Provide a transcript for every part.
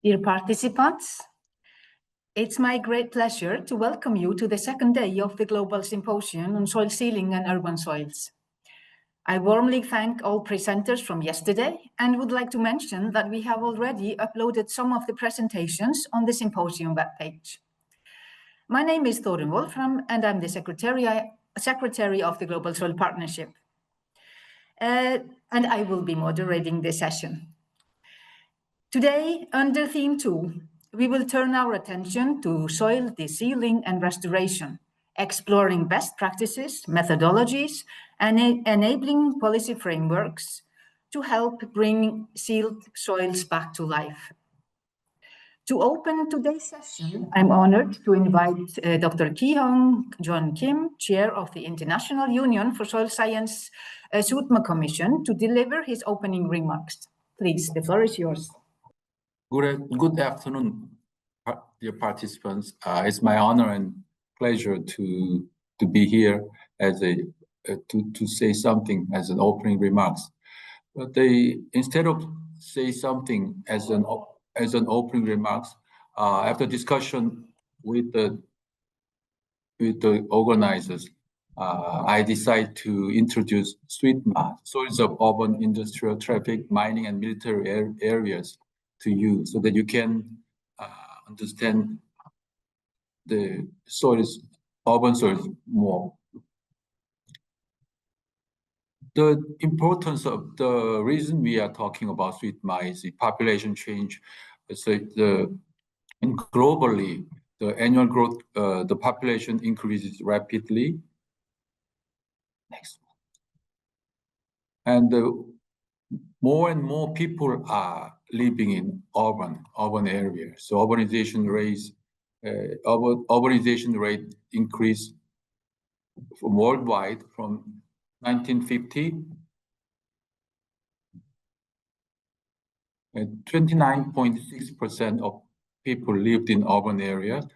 Dear participants, it's my great pleasure to welcome you to the second day of the Global Symposium on Soil Sealing and Urban Soils. I warmly thank all presenters from yesterday and would like to mention that we have already uploaded some of the presentations on the symposium webpage. My name is Þórunn Wolfram and I'm the Secretary of the Global Soil Partnership. And I will be moderating this session. Today, under theme 2, we will turn our attention to soil desealing and restoration, exploring best practices, methodologies, and enabling policy frameworks to help bring sealed soils back to life. To open today's session, I'm honored to invite Dr. Ki-Hong John Kim, Chair of the International Union for Soil Science SUTMA Commission, to deliver his opening remarks. Please, the floor is yours. Good afternoon, dear participants. It's my honor and pleasure to be here as to say something as an opening remarks. But instead of say something as an opening remarks, after discussion with the organizers, I decided to introduce SWITMA, Soils of Urban, Industrial, Traffic, Mining, and Military Areas, to you, so that you can understand the soils, urban soils more. The importance of the reason we are talking about SWITMA is the population change. So globally, the annual growth, the population increases rapidly. Next. And more and more people are living in urban areas. So urbanization rate increased worldwide from 1950. And 29.6% of people lived in urban areas,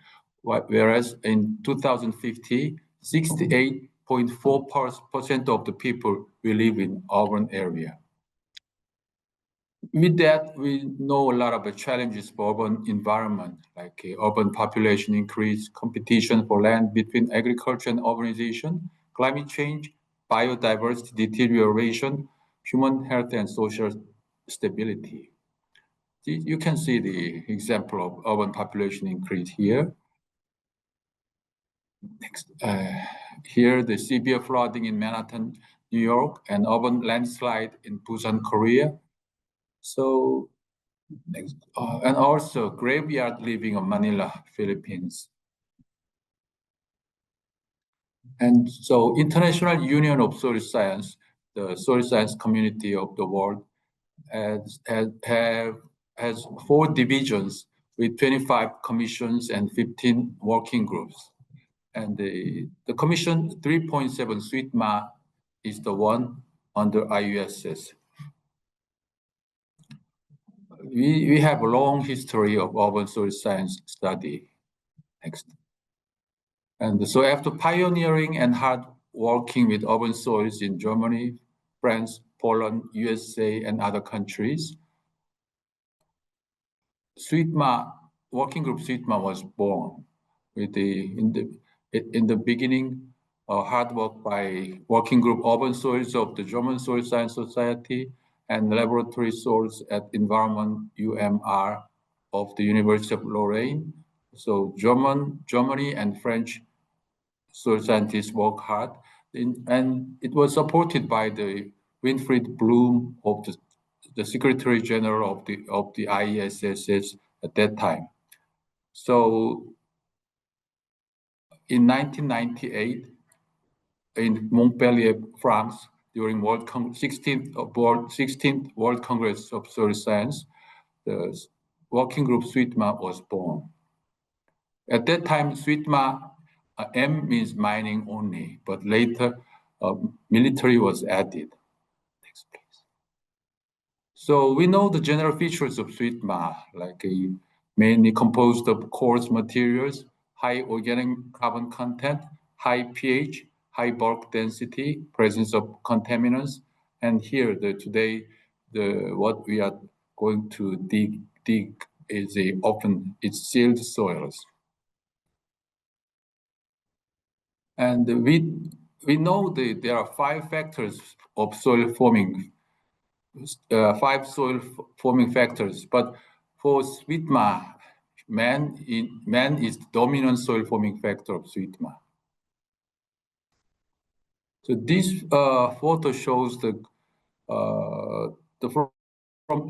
whereas in 2050, 68.4% of the people will live in urban area. With that, we know a lot of the challenges for urban environment, like urban population increase, competition for land between agriculture and urbanization, climate change, biodiversity deterioration, human health and social stability. You can see the example of urban population increase here. Next, here the severe flooding in Manhattan, New York, and urban landslide in Busan, Korea. So, next, and also graveyard living of Manila, Philippines. And so International Union of Soil Science, the soil science community of the world, has 4 divisions with 25 commissions and 15 working groups. And the commission 3.7 SWITMA is the one under IUSS. We have a long history of urban soil science study. Next. And so after pioneering and hard working with urban soils in Germany, France, Poland, USA, and other countries, SWITMA, working group SWITMA was born with in the beginning, hard work by working group urban soils of the German Soil Science Society and laboratory soils at Environment UMR of the University of Lorraine. So Germany and French soil scientists work hard, and it was supported by the Winfried Bloom of the Secretary General of the IESSS at that time. So in 1998, in Montpellier, France, during 16th World Congress of Soil Science, the working group SWITMA was born. At that time, SWITMA, M means mining only, but later military was added. Next, please. So we know the general features of SWITMA, like mainly composed of coarse materials, high organic carbon content, high pH, high bulk density, presence of contaminants, and here today what we are going to dig often sealed soils. And we know that there are 5 factors of soil forming, 5 soil forming factors, but for SWITMA, man is the dominant soil forming factor of SWITMA. So this photo shows from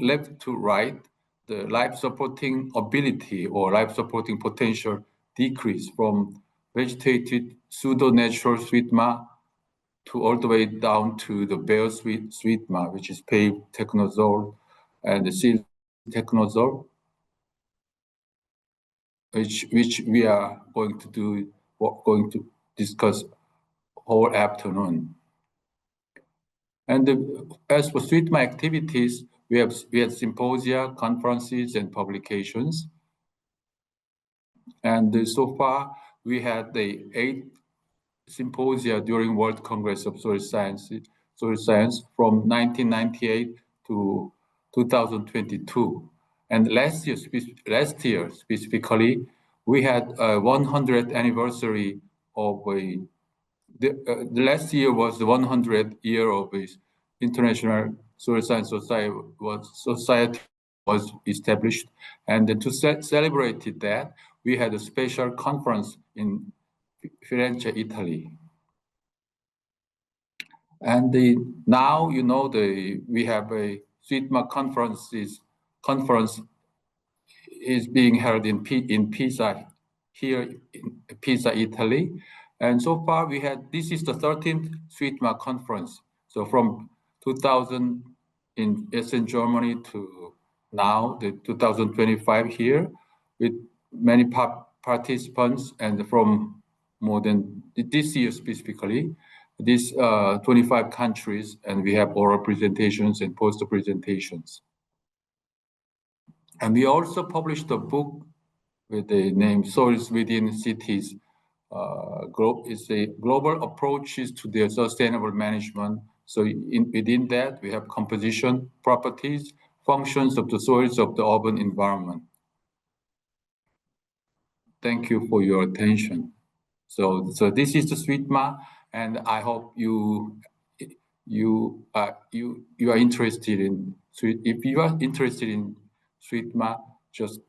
left to right, the life supporting ability or life supporting potential decrease from vegetated pseudo-natural SWITMA to all the way down to the bare SWITMA, which is paved technosol and the sealed technosol, which we are going to discuss whole afternoon. And as for SWITMA activities, we had symposia, conferences, and publications. And so far, we had the 8 symposia during World Congress of Soil Science from 1998 to 2022. And last year specifically, we had a 100th anniversary of the last year was the 100th year of the International Soil Science Society was established. And to celebrate that, we had a special conference in Firenze, Italy. And now, you know, we have a SWITMA conference is being held in Pisa, here in Pisa, Italy. And so far this is the 13th SWITMA conference. So from 2000 in Essen, Germany to now, the 2025 here, with many participants, and from more than this year specifically, these 25 countries, and we have oral presentations and poster presentations. And we also published a book with the name Soils Within Cities. It's a global approaches to their sustainable management. So within that, we have composition, properties, functions of the soils of the urban environment. Thank you for your attention. So this is the SWITMA, and I hope you are interested in if you are interested in SWITMA, just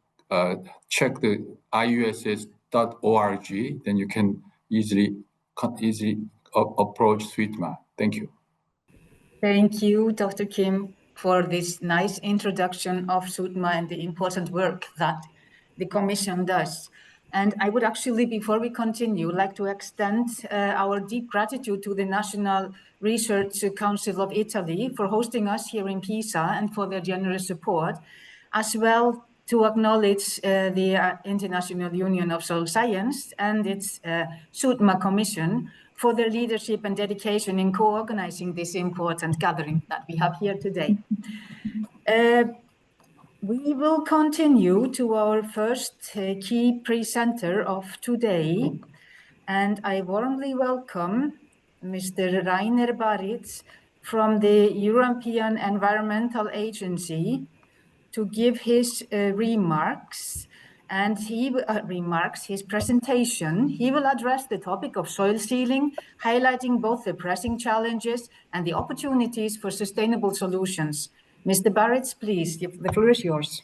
check the iuss.org, then you can easily approach SWITMA. Thank you. Thank you, Dr. Kim, for this nice introduction of SWITMA and the important work that the Commission does. And I would actually, before we continue, like to extend our deep gratitude to the National Research Council of Italy for hosting us here in Pisa and for their generous support, as well to acknowledge the International Union of Soil Science and its SWITMA Commission for their leadership and dedication in co-organizing this important gathering that we have here today. We will continue to our first key presenter of today, and I warmly welcome Mr. Rainer Baritz from the European Environmental Agency to give his remarks. And his presentation. He will address the topic of soil sealing, highlighting both the pressing challenges and the opportunities for sustainable solutions. Mr. Baritz, please, the floor is yours.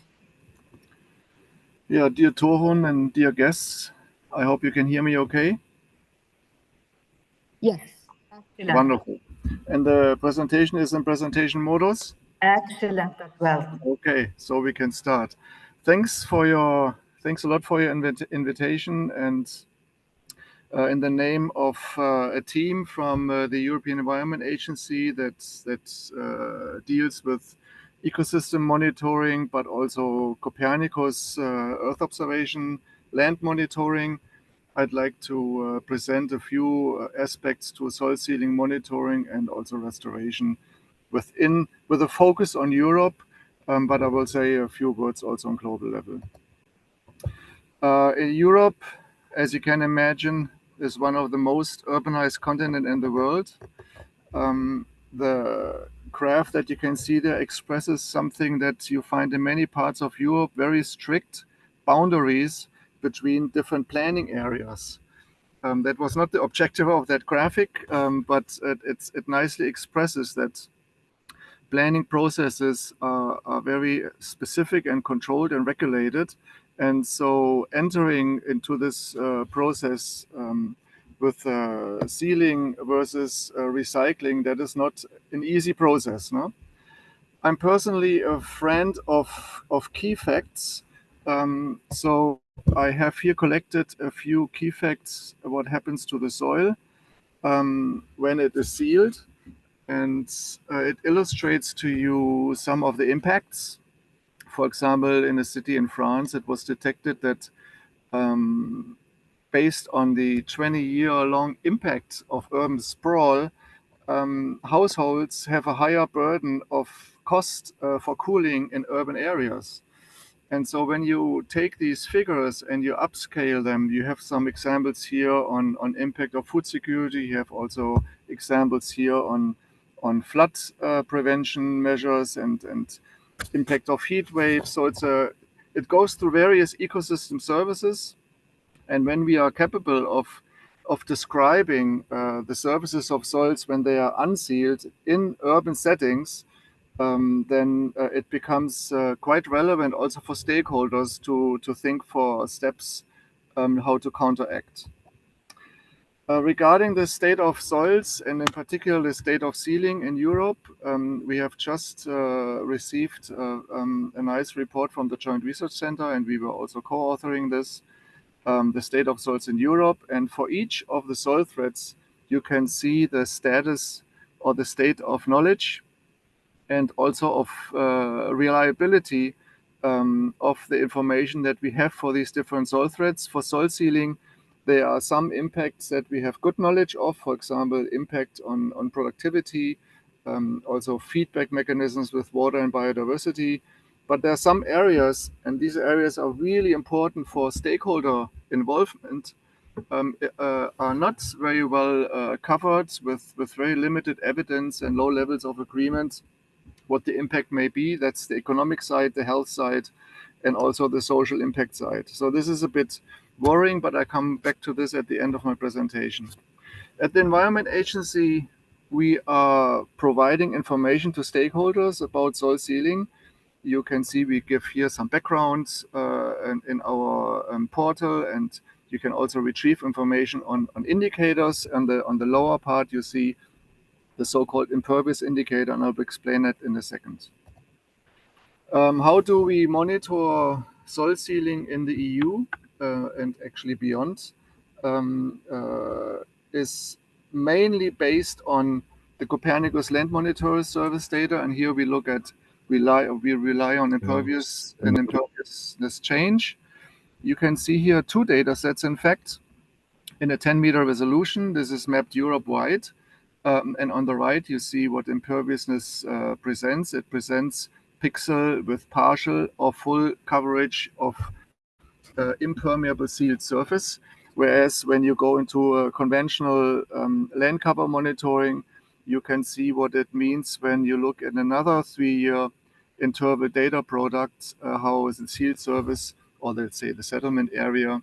Yeah, dear Torhun and dear guests, I hope you can hear me okay. Yes. Excellent. Wonderful. And the presentation is in presentation modus? Excellent as well. Okay, so we can start. Thanks a lot for your invitation, and in the name of a team from the European Environment Agency that deals with ecosystem monitoring, but also Copernicus Earth observation, land monitoring, I'd like to present a few aspects to soil sealing monitoring and also restoration with a focus on Europe, but I will say a few words also on global level. In Europe, as you can imagine, is one of the most urbanized continent in the world. The graph that you can see there expresses something that you find in many parts of Europe, very strict boundaries between different planning areas. That was not the objective of that graphic, but it nicely expresses that planning processes are very specific and controlled and regulated. And so entering into this process with sealing versus recycling, that is not an easy process. No? I'm personally a friend of key facts. So I have here collected a few key facts of what happens to the soil when it is sealed. And it illustrates to you some of the impacts. For example, in a city in France, it was detected that based on the 20-year-long impact of urban sprawl, households have a higher burden of cost for cooling in urban areas. And so when you take these figures and you upscale them, you have some examples here on impact of food security. You have also examples here on flood prevention measures and impact of heat waves. So it goes through various ecosystem services. And when we are capable of describing the services of soils when they are unsealed in urban settings, then it becomes quite relevant also for stakeholders to think for steps how to counteract. Regarding the state of soils and in particular the state of sealing in Europe, we have just received a nice report from the Joint Research Center, and we were also co-authoring this, the state of soils in Europe. And for each of the soil threats, you can see the status or the state of knowledge and also of reliability of the information that we have for these different soil threats. For soil sealing, there are some impacts that we have good knowledge of, for example, impact on productivity, also feedback mechanisms with water and biodiversity. But there are some areas, and these areas are really important for stakeholder involvement, are not very well covered with very limited evidence and low levels of agreement what the impact may be. That's the economic side, the health side, and also the social impact side. So this is a bit worrying, but I come back to this at the end of my presentation. At the Environment Agency, we are providing information to stakeholders about soil sealing. You can see we give here some backgrounds in our portal, and you can also retrieve information on indicators. And on the lower part, you see the so-called impervious indicator, and I'll explain that in a second. How do we monitor soil sealing in the EU and actually beyond? Is mainly based on the Copernicus Land Monitor Service data, and here we rely on impervious and imperviousness change. You can see here two data sets, in fact, in a 10-meter resolution. This is mapped Europe-wide. And on the right, you see what imperviousness presents. It presents pixel with partial or full coverage of impermeable sealed surface. Whereas when you go into a conventional land cover monitoring, you can see what it means when you look at another 3-year interval data product, how the sealed surface, or let's say the settlement area,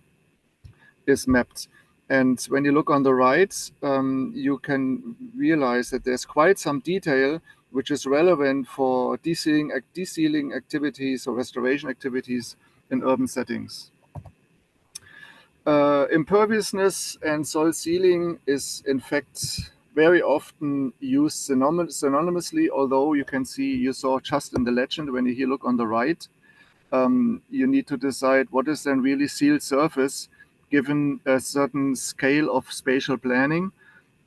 is mapped. And when you look on the right, you can realize that there's quite some detail which is relevant for desealing activities or restoration activities in urban settings. Imperviousness and soil sealing is in fact very often used synonymously, although you saw just in the legend when you look on the right, you need to decide what is then really sealed surface given a certain scale of spatial planning.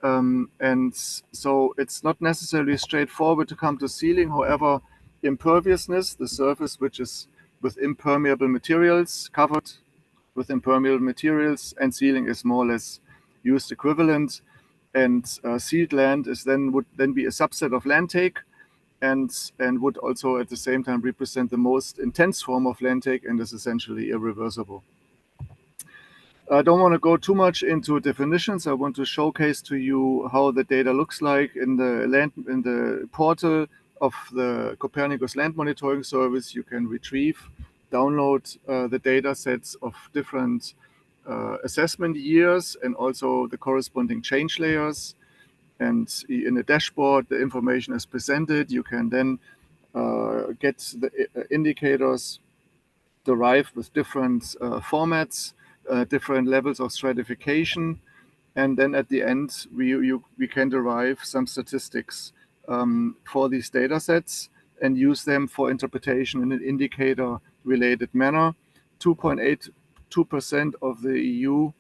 And so it's not necessarily straightforward to come to sealing. However, imperviousness, the surface which is with impermeable materials, covered with impermeable materials, and sealing is more or less used equivalent. And sealed land would then be a subset of land take, and would also at the same time represent the most intense form of land take and is essentially irreversible. I don't want to go too much into definitions. I want to showcase to you how the data looks like in the portal of the Copernicus Land Monitoring Service. You can retrieve, download the data sets of different assessment years and also the corresponding change layers. And in the dashboard, the information is presented. You can then get the indicators derived with different formats, different levels of stratification. And then at the end, we can derive some statistics for these data sets and use them for interpretation in an indicator-related manner. 2.82% of the EU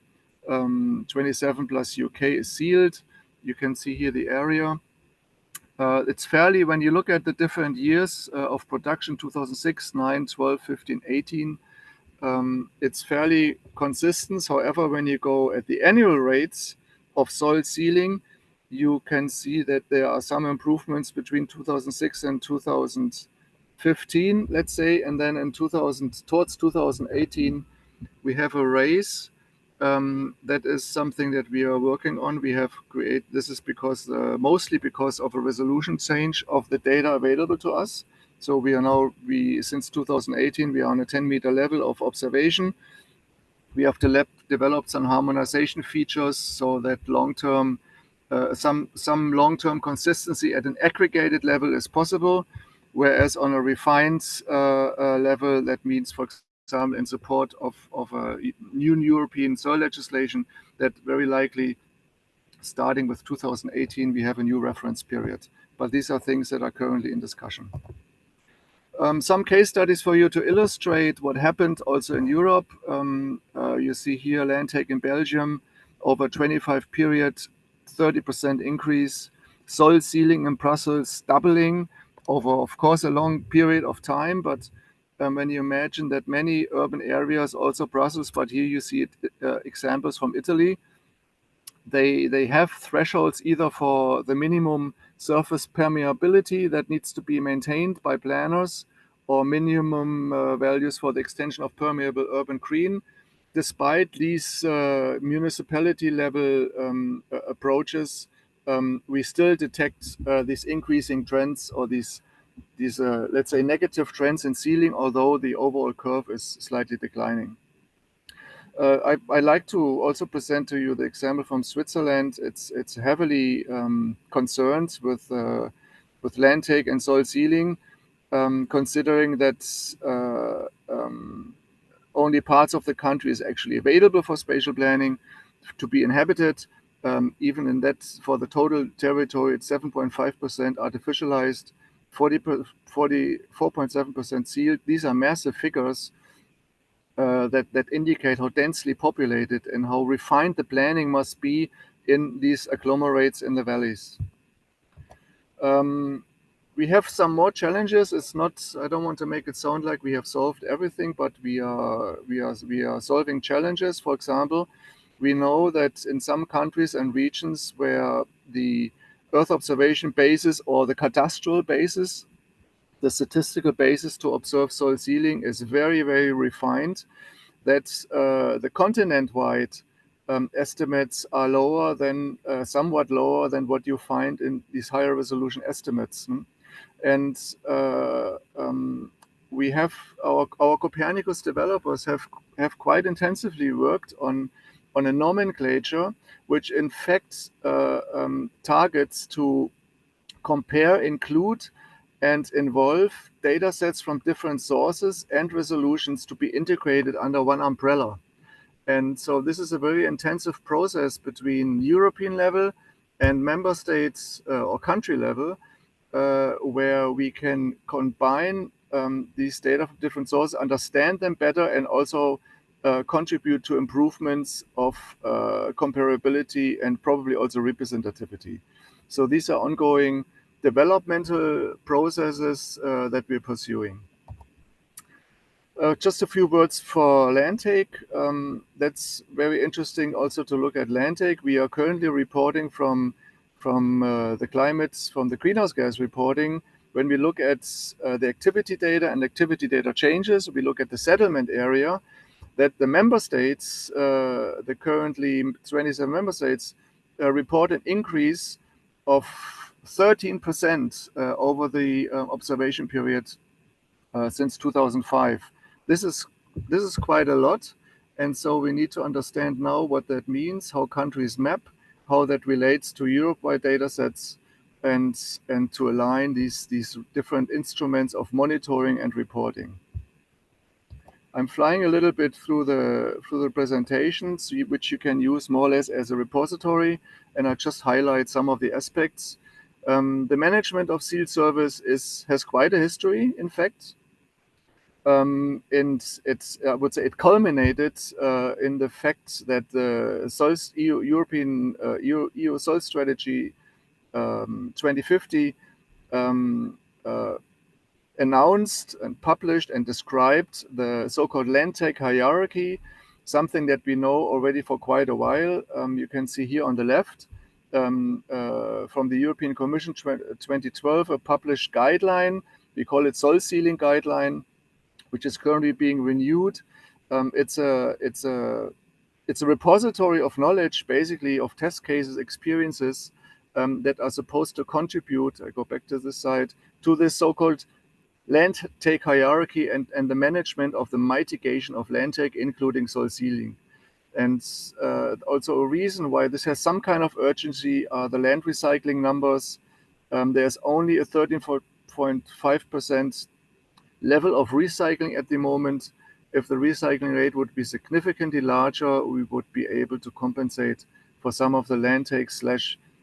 27 plus UK is sealed. You can see here the area. It's fairly, when you look at the different years of production, 2006, 9, 12, 15, 18, it's fairly consistent. However, when you go at the annual rates of soil sealing, you can see that there are some improvements between 2006 and 2015, let's say, and then in towards 2018, we have a raise. That is something that we are working on. We have created, this is because mostly because of a resolution change of the data available to us. So we are now, since 2018, we are on a 10-meter level of observation. We have developed some harmonization features so that some long-term consistency at an aggregated level is possible, whereas on a refined level, that means, for example, in support of a new European soil legislation, that very likely, starting with 2018, we have a new reference period. But these are things that are currently in discussion. Some case studies for you to illustrate what happened also in Europe. You see here land take in Belgium over 25 period, 30% increase. Soil sealing in Brussels doubling over, of course, a long period of time. But when you imagine that many urban areas, also Brussels, but here you see examples from Italy, they have thresholds either for the minimum surface permeability that needs to be maintained by planners or minimum values for the extension of permeable urban green. Despite these municipality level approaches, we still detect these increasing trends or these let's say negative trends in sealing, although the overall curve is slightly declining. I like to also present to you the example from Switzerland. It's heavily concerned with land take and soil sealing, considering that only parts of the country is actually available for spatial planning to be inhabited. Even in that, for the total territory, it's 7.5% artificialized, 44.7% sealed. These are massive figures. That indicate how densely populated and how refined the planning must be in these agglomerates in the valleys. We have some more challenges. It's not, I don't want to make it sound like we have solved everything, but we are solving challenges. For example, we know that in some countries and regions where the Earth observation basis or the cadastral basis, the statistical basis to observe soil sealing is very, very refined, that the continent-wide estimates are lower than, somewhat lower than what you find in these higher resolution estimates. And we have, our Copernicus developers have quite intensively worked on a nomenclature, which in fact targets to compare, include, and involve data sets from different sources and resolutions to be integrated under one umbrella. And so this is a very intensive process between European level and member states or country level, where we can combine these data from different sources, understand them better, and also contribute to improvements of comparability and probably also representativity. So these are ongoing developmental processes that we're pursuing. Just a few words for land take. That's very interesting also to look at land take. We are currently reporting from the climates, from the greenhouse gas reporting. When we look at the activity data and activity data changes, we look at the settlement area. that the member states, the currently 27 member states, report an increase of 13% over the observation period since 2005. This is quite a lot, and so we need to understand now what that means, how countries map, how that relates to Europe-wide data sets, and to align these different instruments of monitoring and reporting. I'm flying a little bit through the presentations, which you can use more or less as a repository, and I'll just highlight some of the aspects. The management of seal service has quite a history, in fact. And I would say it culminated in the fact that the European EU Soil Strategy 2050 announced and published and described the so-called land take hierarchy, something that we know already for quite a while. You can see here on the left from the European Commission 2012, a published guideline. We call it soil sealing guideline, which is currently being renewed. It's a repository of knowledge, basically of test cases, experiences that are supposed to contribute, I go back to this slide, to this so-called land take hierarchy and the management of the mitigation of land take, including soil sealing. And also a reason why this has some kind of urgency are the land recycling numbers. There's only a 13.5% level of recycling at the moment. If the recycling rate would be significantly larger, we would be able to compensate for some of the land take /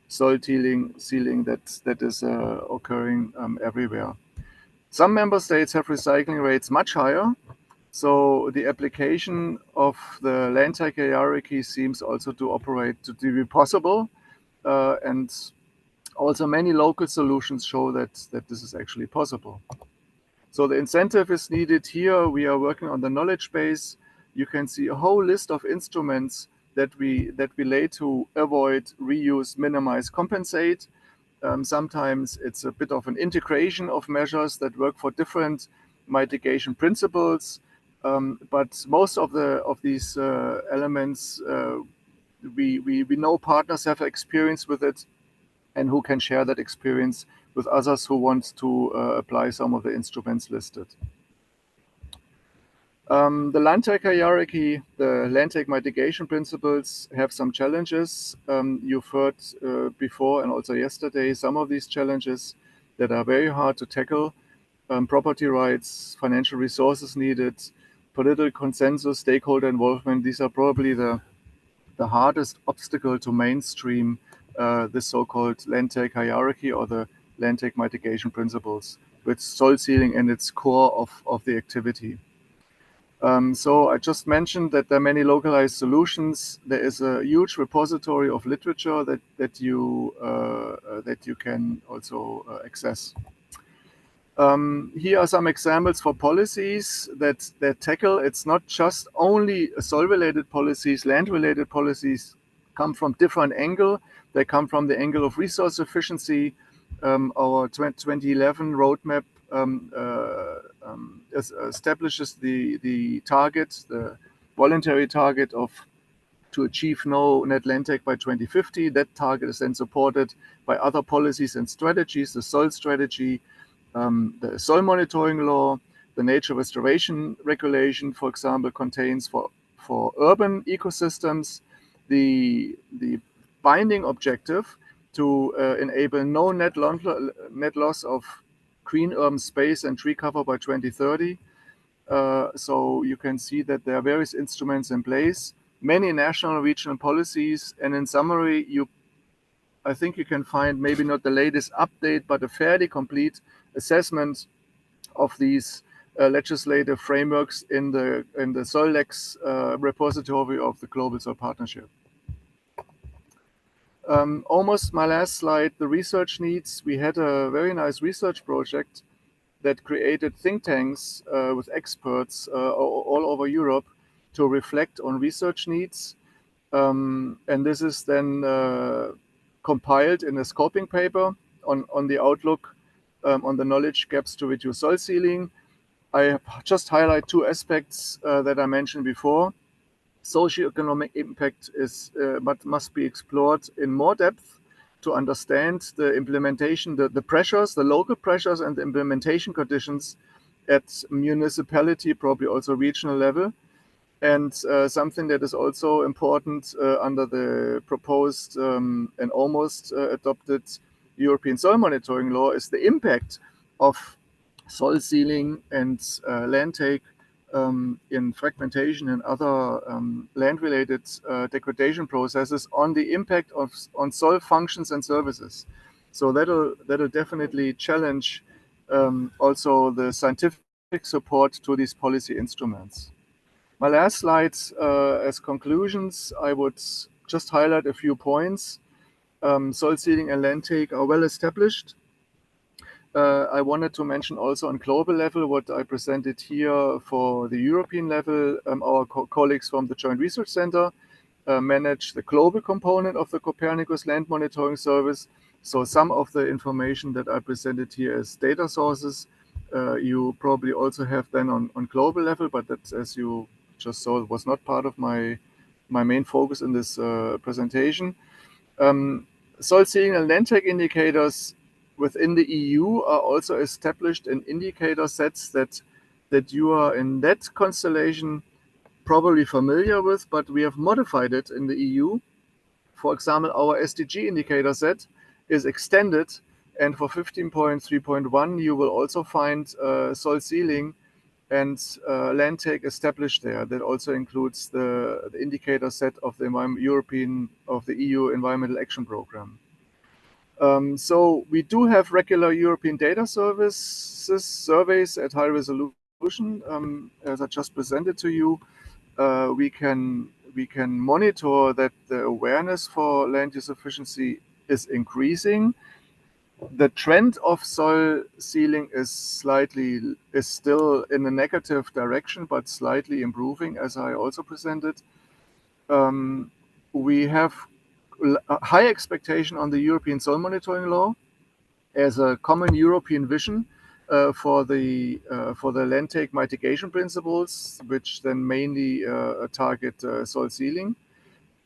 soil sealing that is occurring everywhere. Some member states have recycling rates much higher, so the application of the land take hierarchy seems also to be possible, and also many local solutions show that this is actually possible. So the incentive is needed here. We are working on the knowledge base. You can see a whole list of instruments that relate to avoid, reuse, minimize, compensate. Sometimes it's a bit of an integration of measures that work for different mitigation principles. But most of these elements, we know partners have experience with it and who can share that experience with others who want to apply some of the instruments listed. The land take hierarchy, the land take mitigation principles have some challenges. You've heard before and also yesterday some of these challenges that are very hard to tackle. Property rights, financial resources needed, political consensus, stakeholder involvement. These are probably the hardest obstacle to mainstream this so-called land take hierarchy or the land take mitigation principles, with soil sealing in its core of the activity. So I just mentioned that there are many localized solutions. There is a huge repository of literature that you can also access. Here are some examples for policies that tackle. It's not just only soil-related policies, land-related policies come from different angle. They come from the angle of resource efficiency. Our 2011 roadmap establishes the target, the voluntary target to achieve no net land take by 2050. That target is then supported by other policies and strategies, the soil strategy, the soil monitoring law, the nature restoration regulation, for example, contains for urban ecosystems the binding objective to enable no net loss of green urban space and tree cover by 2030. So you can see that there are various instruments in place, many national and regional policies, and in summary, I think you can find maybe not the latest update, but a fairly complete assessment of these legislative frameworks in the SoilX repository of the Global Soil Partnership. Almost my last slide, the research needs. We had a very nice research project that created think tanks with experts all over Europe to reflect on research needs. And this is then compiled in a scoping paper on the outlook on the knowledge gaps to reduce soil sealing. I just highlight two aspects that I mentioned before. Socioeconomic impact is but must be explored in more depth to understand the implementation, the pressures, the local pressures and the implementation conditions at municipality, probably also regional level. And something that is also important under the proposed and almost adopted European soil monitoring law is the impact of soil sealing and land take in fragmentation and other land-related degradation processes on the impact on soil functions and services. So that'll definitely challenge also the scientific support to these policy instruments. My last slide, as conclusions, I would just highlight a few points. Soil sealing and land take are well established. I wanted to mention also on global level what I presented here for the European level. Our colleagues from the Joint Research Center manage the global component of the Copernicus Land Monitoring Service. So some of the information that I presented here as data sources, you probably also have then on global level, but that, as you just saw, it was not part of my main focus in this presentation. Soil sealing and land take indicators within the EU are also established in indicator sets that you are in that constellation probably familiar with, but we have modified it in the EU. For example, our SDG indicator set is extended, and for 15.3.1 you will also find soil sealing and land take established there. That also includes the indicator set of the EU Environmental Action Programme. So we do have regular European data surveys at high resolution. As I just presented to you, we can monitor that the awareness for land use efficiency is increasing. The trend of soil sealing is still in a negative direction, but slightly improving, as I also presented. We have a high expectation on the European soil monitoring law as a common European vision for the land take mitigation principles, which then mainly target soil sealing,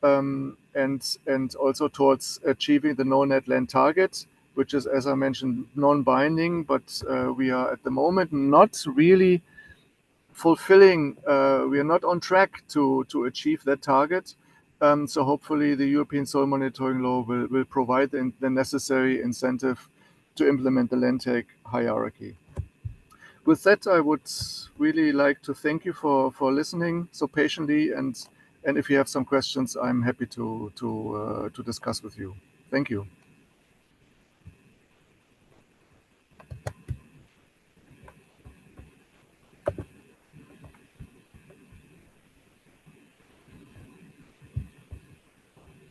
and also towards achieving the no net land target, which is, as I mentioned, non-binding, but we are at the moment not really fulfilling. We are not on track to achieve that target. So hopefully the European soil monitoring law will provide the necessary incentive to implement the land take hierarchy. With that, I would really like to thank you for listening so patiently, and if you have some questions, I'm happy to discuss with you. Thank you.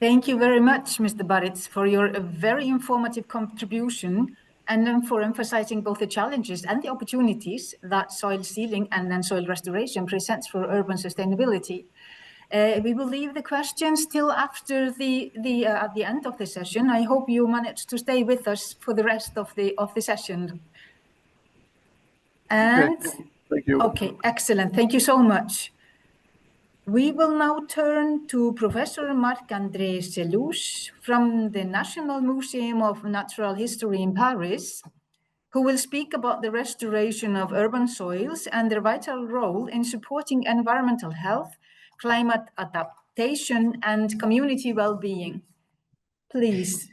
Thank you very much, Mr. Baritz, for your very informative contribution and then for emphasizing both the challenges and the opportunities that soil sealing and then soil restoration presents for urban sustainability. We will leave the questions till after at the end of the session. I hope you manage to stay with us for the rest of the session. And okay. Thank you. Okay, excellent. Thank you so much. We will now turn to Professor Marc-André Selouche from the National Museum of Natural History in Paris, who will speak about the restoration of urban soils and their vital role in supporting environmental health, climate adaptation, and community well-being. Please.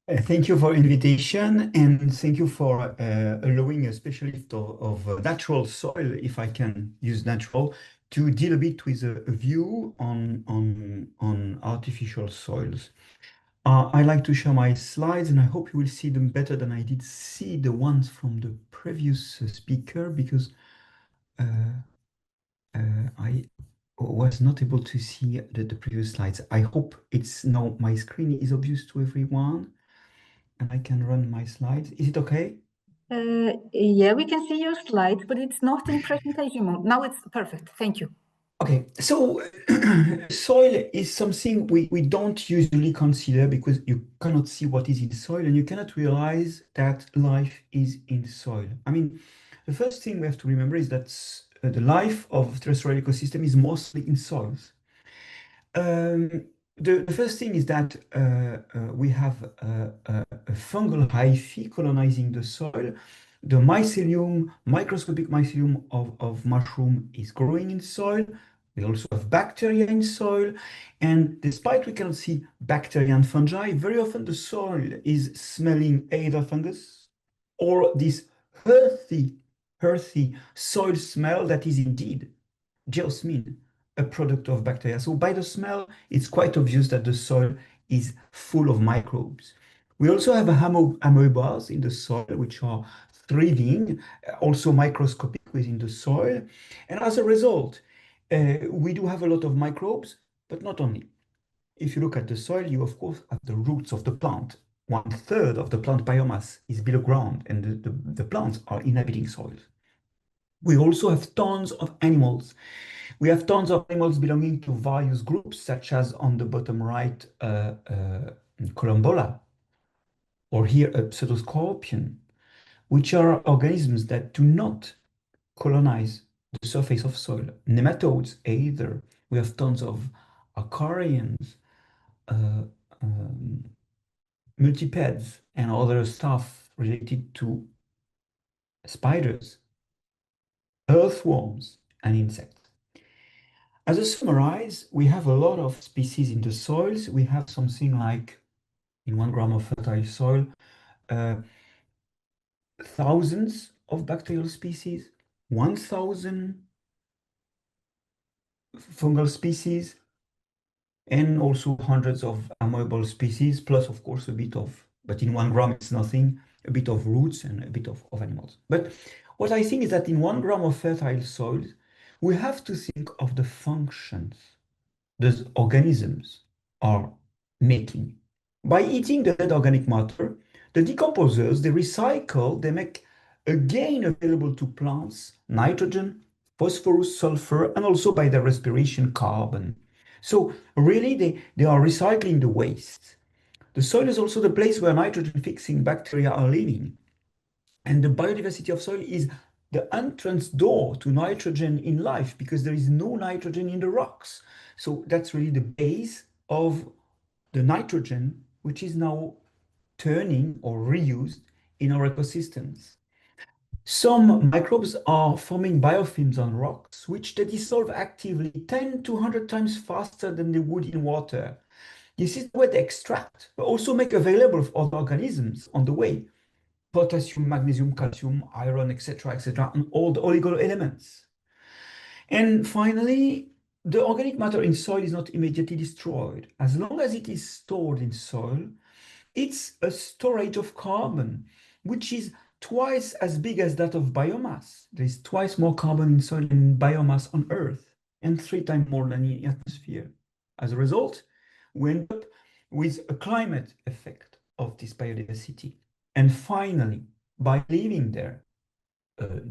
Thank you for invitation, and thank you for allowing a specialist of natural soil, if I can use natural, to deal a bit with a view on artificial soils. I like to share my slides, and I hope you will see them better than I did see the ones from the previous speaker, because I was not able to see the previous slides. I hope it's now my screen is obvious to everyone, and I can run my slides. Is it okay? Yeah, we can see your slides, but it's not in presentation mode. Now it's perfect. Thank you. Okay, so soil is something we don't usually consider because you cannot see what is in soil and you cannot realize that life is in soil. I mean, the first thing we have to remember is that the life of terrestrial ecosystem is mostly in soils. The first thing is that we have a fungal hyphae colonizing the soil. The mycelium, microscopic mycelium of mushroom is growing in soil. We also have bacteria in soil. And despite we cannot see bacteria and fungi, very often the soil is smelling either fungus or this earthy soil smell that is indeed geosmin, a product of bacteria. So by the smell, it's quite obvious that the soil is full of microbes. We also have amoebas in the soil, which are thriving, also microscopic within the soil. And as a result, we do have a lot of microbes, but not only. If you look at the soil, you of course have the roots of the plant. 1/3 of the plant biomass is below ground, and the plants are inhabiting soils. We also have tons of animals. We have tons of animals belonging to various groups, such as on the bottom right, Columbola, or here a pseudoscorpion, which are organisms that do not colonize the surface of soil. Nematodes either. We have tons of acarians, uh, um, multipeds, and other stuff related to spiders, earthworms, and insects. As a summarize, we have a lot of species in the soils. We have something like, in 1 gram of fertile soil, thousands of bacterial species, 1,000 fungal species, and also hundreds of amoebal species, plus of course a bit of, but in 1 gram it's nothing, a bit of roots and a bit of animals. But what I think is that in 1 gram of fertile soil, we have to think of the functions those organisms are making. By eating the dead organic matter, the decomposers, they recycle, they make again available to plants nitrogen, phosphorus, sulfur, and also by their respiration carbon. So really they are recycling the waste. The soil is also the place where nitrogen-fixing bacteria are living. And the biodiversity of soil is the entrance door to nitrogen in life, because there is no nitrogen in the rocks. So that's really the base of the nitrogen, which is now turning or reused in our ecosystems. Some microbes are forming biofilms on rocks, which they dissolve actively 10 to 100 times faster than they would in water. This is what they extract, but also make available for other organisms on the way: potassium, magnesium, calcium, iron, etc., and all the oligo elements. And finally, the organic matter in soil is not immediately destroyed. As long as it is stored in soil, it's a storage of carbon, which is twice as big as that of biomass. There is twice more carbon in soil than biomass on Earth, and 3 times more than in the atmosphere. As a result, we end up with a climate effect of this biodiversity. And finally, by living there,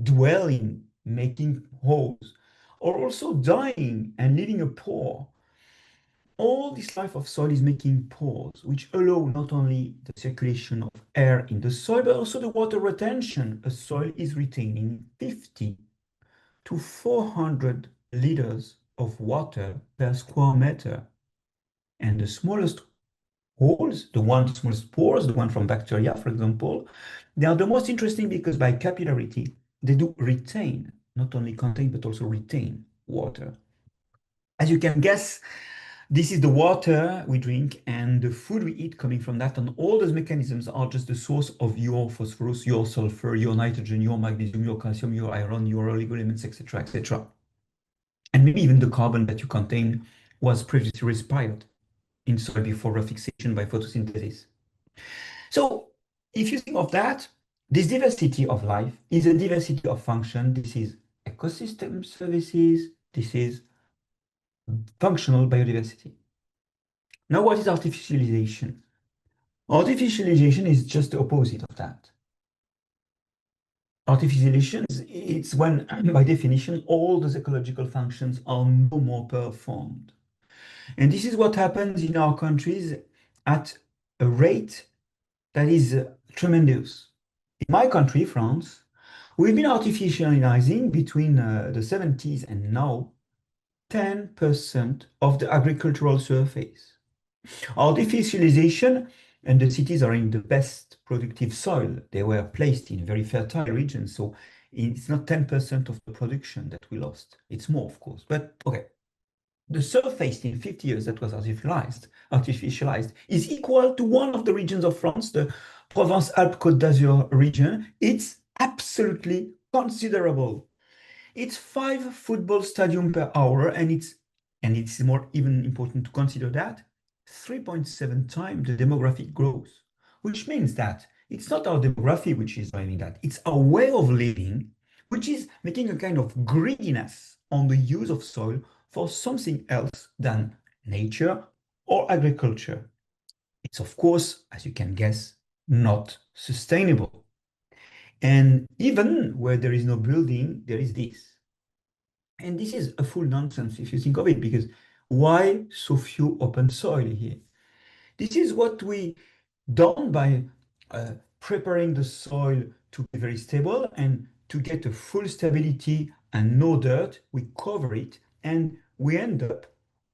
dwelling, making holes, or also dying and leaving a pore, all this life of soil is making pores, which allow not only the circulation of air in the soil, but also the water retention. A soil is retaining 50 to 400 liters of water per square meter. And the smallest holes, the smallest pores, the one from bacteria, for example, they are the most interesting because by capillarity, they do retain, not only contain, but also retain water. As you can guess, this is the water we drink and the food we eat coming from that, and all those mechanisms are just the source of your phosphorus, your sulfur, your nitrogen, your magnesium, your calcium, your iron, your oligo elements, etc., etc. And maybe even the carbon that you contain was previously respired in soil before fixation by photosynthesis. So if you think of that, this diversity of life is a diversity of function. This is ecosystem services. This is functional biodiversity. Now, what is artificialization? Artificialization is just the opposite of that. Artificialization it's when, by definition, all those ecological functions are no more performed. And this is what happens in our countries at a rate that is tremendous. In my country, France, We've been artificializing between the 70s and now 10% of the agricultural surface. Artificialization, and the cities are in the best productive soil. They were placed in very fertile regions, so it's not 10% of the production that we lost. It's more, of course, but okay. The surface in 50 years that was artificialized is equal to one of the regions of France, the Provence-Alpes-Côte d'Azur region. It's absolutely considerable. It's 5 football stadiums per hour, and it's more even important to consider that 3.7 times the demographic growth, which means that it's not our demography which is driving that, it's our way of living, which is making a kind of greediness on the use of soil for something else than nature or agriculture. It's, of course, as you can guess, not sustainable. And even where there is no building, there is this. And this is a full nonsense if you think of it, because why so few open soil here? This is what we done by preparing the soil to be very stable, and to get a full stability and no dirt, we cover it, and we end up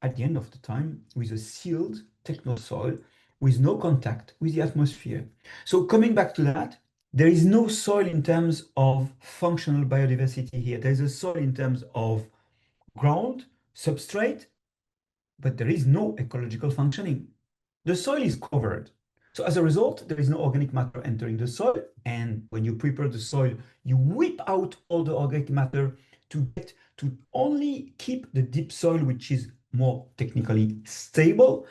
at the end of the time with a sealed techno soil with no contact with the atmosphere. So coming back to that, there is no soil in terms of functional biodiversity here. There's a soil in terms of ground, substrate, but there is no ecological functioning. The soil is covered. So as a result, there is no organic matter entering the soil. And when you prepare the soil, you whip out all the organic matter to only keep the deep soil, which is more technically stable.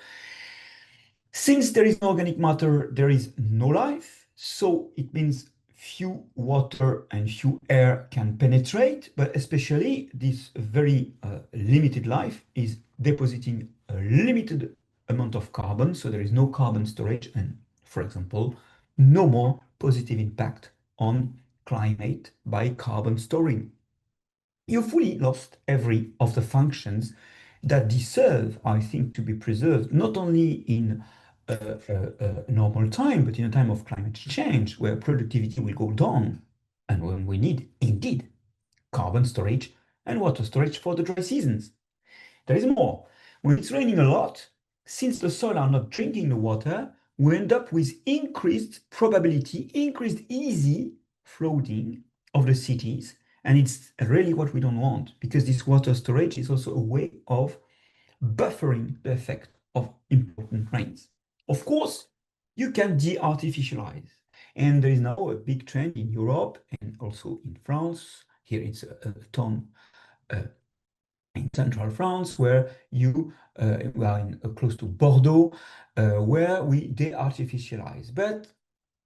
Since there is no organic matter, there is no life. So it means few water and few air can penetrate, but especially this very limited life is depositing a limited amount of carbon. So there is no carbon storage and, for example, no more positive impact on climate by carbon storing. You fully lost every of the functions that deserve, I think, to be preserved, not only in a normal time, but in a time of climate change, where productivity will go down, and when we need, indeed, carbon storage and water storage for the dry seasons. There is more. When it's raining a lot, since the soil are not drinking the water, we end up with increased probability, increased easy flooding of the cities. And it's really what we don't want, because this water storage is also a way of buffering the effect of important rains. Of course, you can de-artificialize. And there is now a big trend in Europe and also in France. Here it's a town in central France, where you are close to Bordeaux, where we de-artificialize. But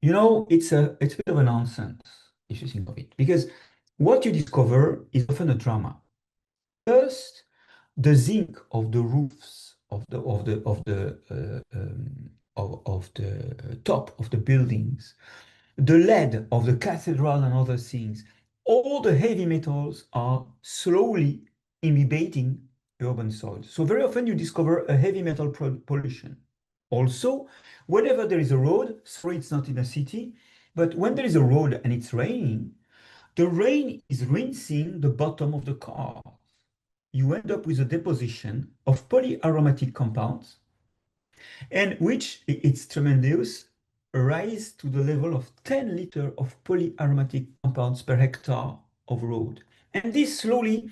you know, it's a bit of a nonsense if you think of it, because what you discover is often a drama. First, the zinc of the roofs of the top of the buildings, the lead of the cathedral and other things, all the heavy metals are slowly inhibiting urban soils. So very often you discover a heavy metal pollution. Also, whenever there is a road, sorry, it's not in a city, but when there is a road and it's raining, the rain is rinsing the bottom of the car. You end up with a deposition of polyaromatic compounds, and which, it's tremendous, rise to the level of 10 liters of polyaromatic compounds per hectare of road. And this slowly,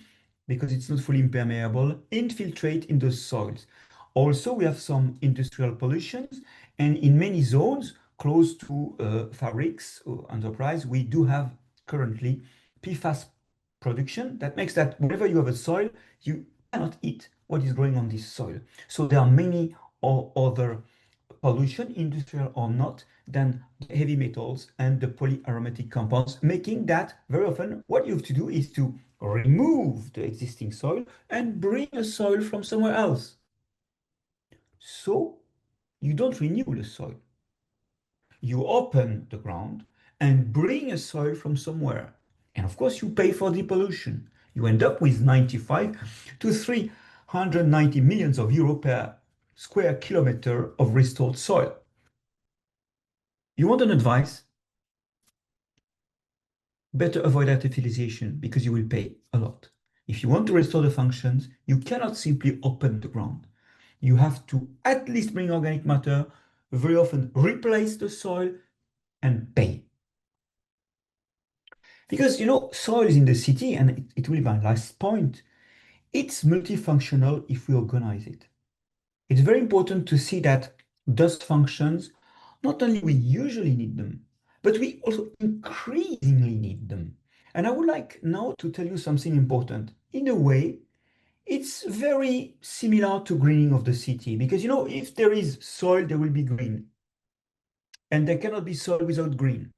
because it's not fully impermeable, infiltrate in the soils. Also, we have some industrial pollutions, and in many zones close to fabrics or enterprise, we do have currently PFAS production. That makes that whenever you have a soil, you cannot eat what is growing on this soil. So there are many other pollution, industrial or not, than the heavy metals and the polyaromatic compounds, making that very often what you have to do is to remove the existing soil and bring a soil from somewhere else. So you don't renew the soil. You open the ground and bring a soil from somewhere. And of course, you pay for the pollution. You end up with 95 to 390 millions of euro per square kilometer of restored soil. You want an advice? better avoid artificialization because you will pay a lot. If you want to restore the functions, you cannot simply open the ground. You have to at least bring organic matter, very often replace the soil and pay. Because, soil is in the city, and it will be my last point, it's multifunctional if we organize it. It's very important to see that those functions, not only we usually need them, but we also increasingly need them. And I would like now to tell you something important. In a way, it's very similar to greening of the city, because, if there is soil, there will be green. And there cannot be soil without green.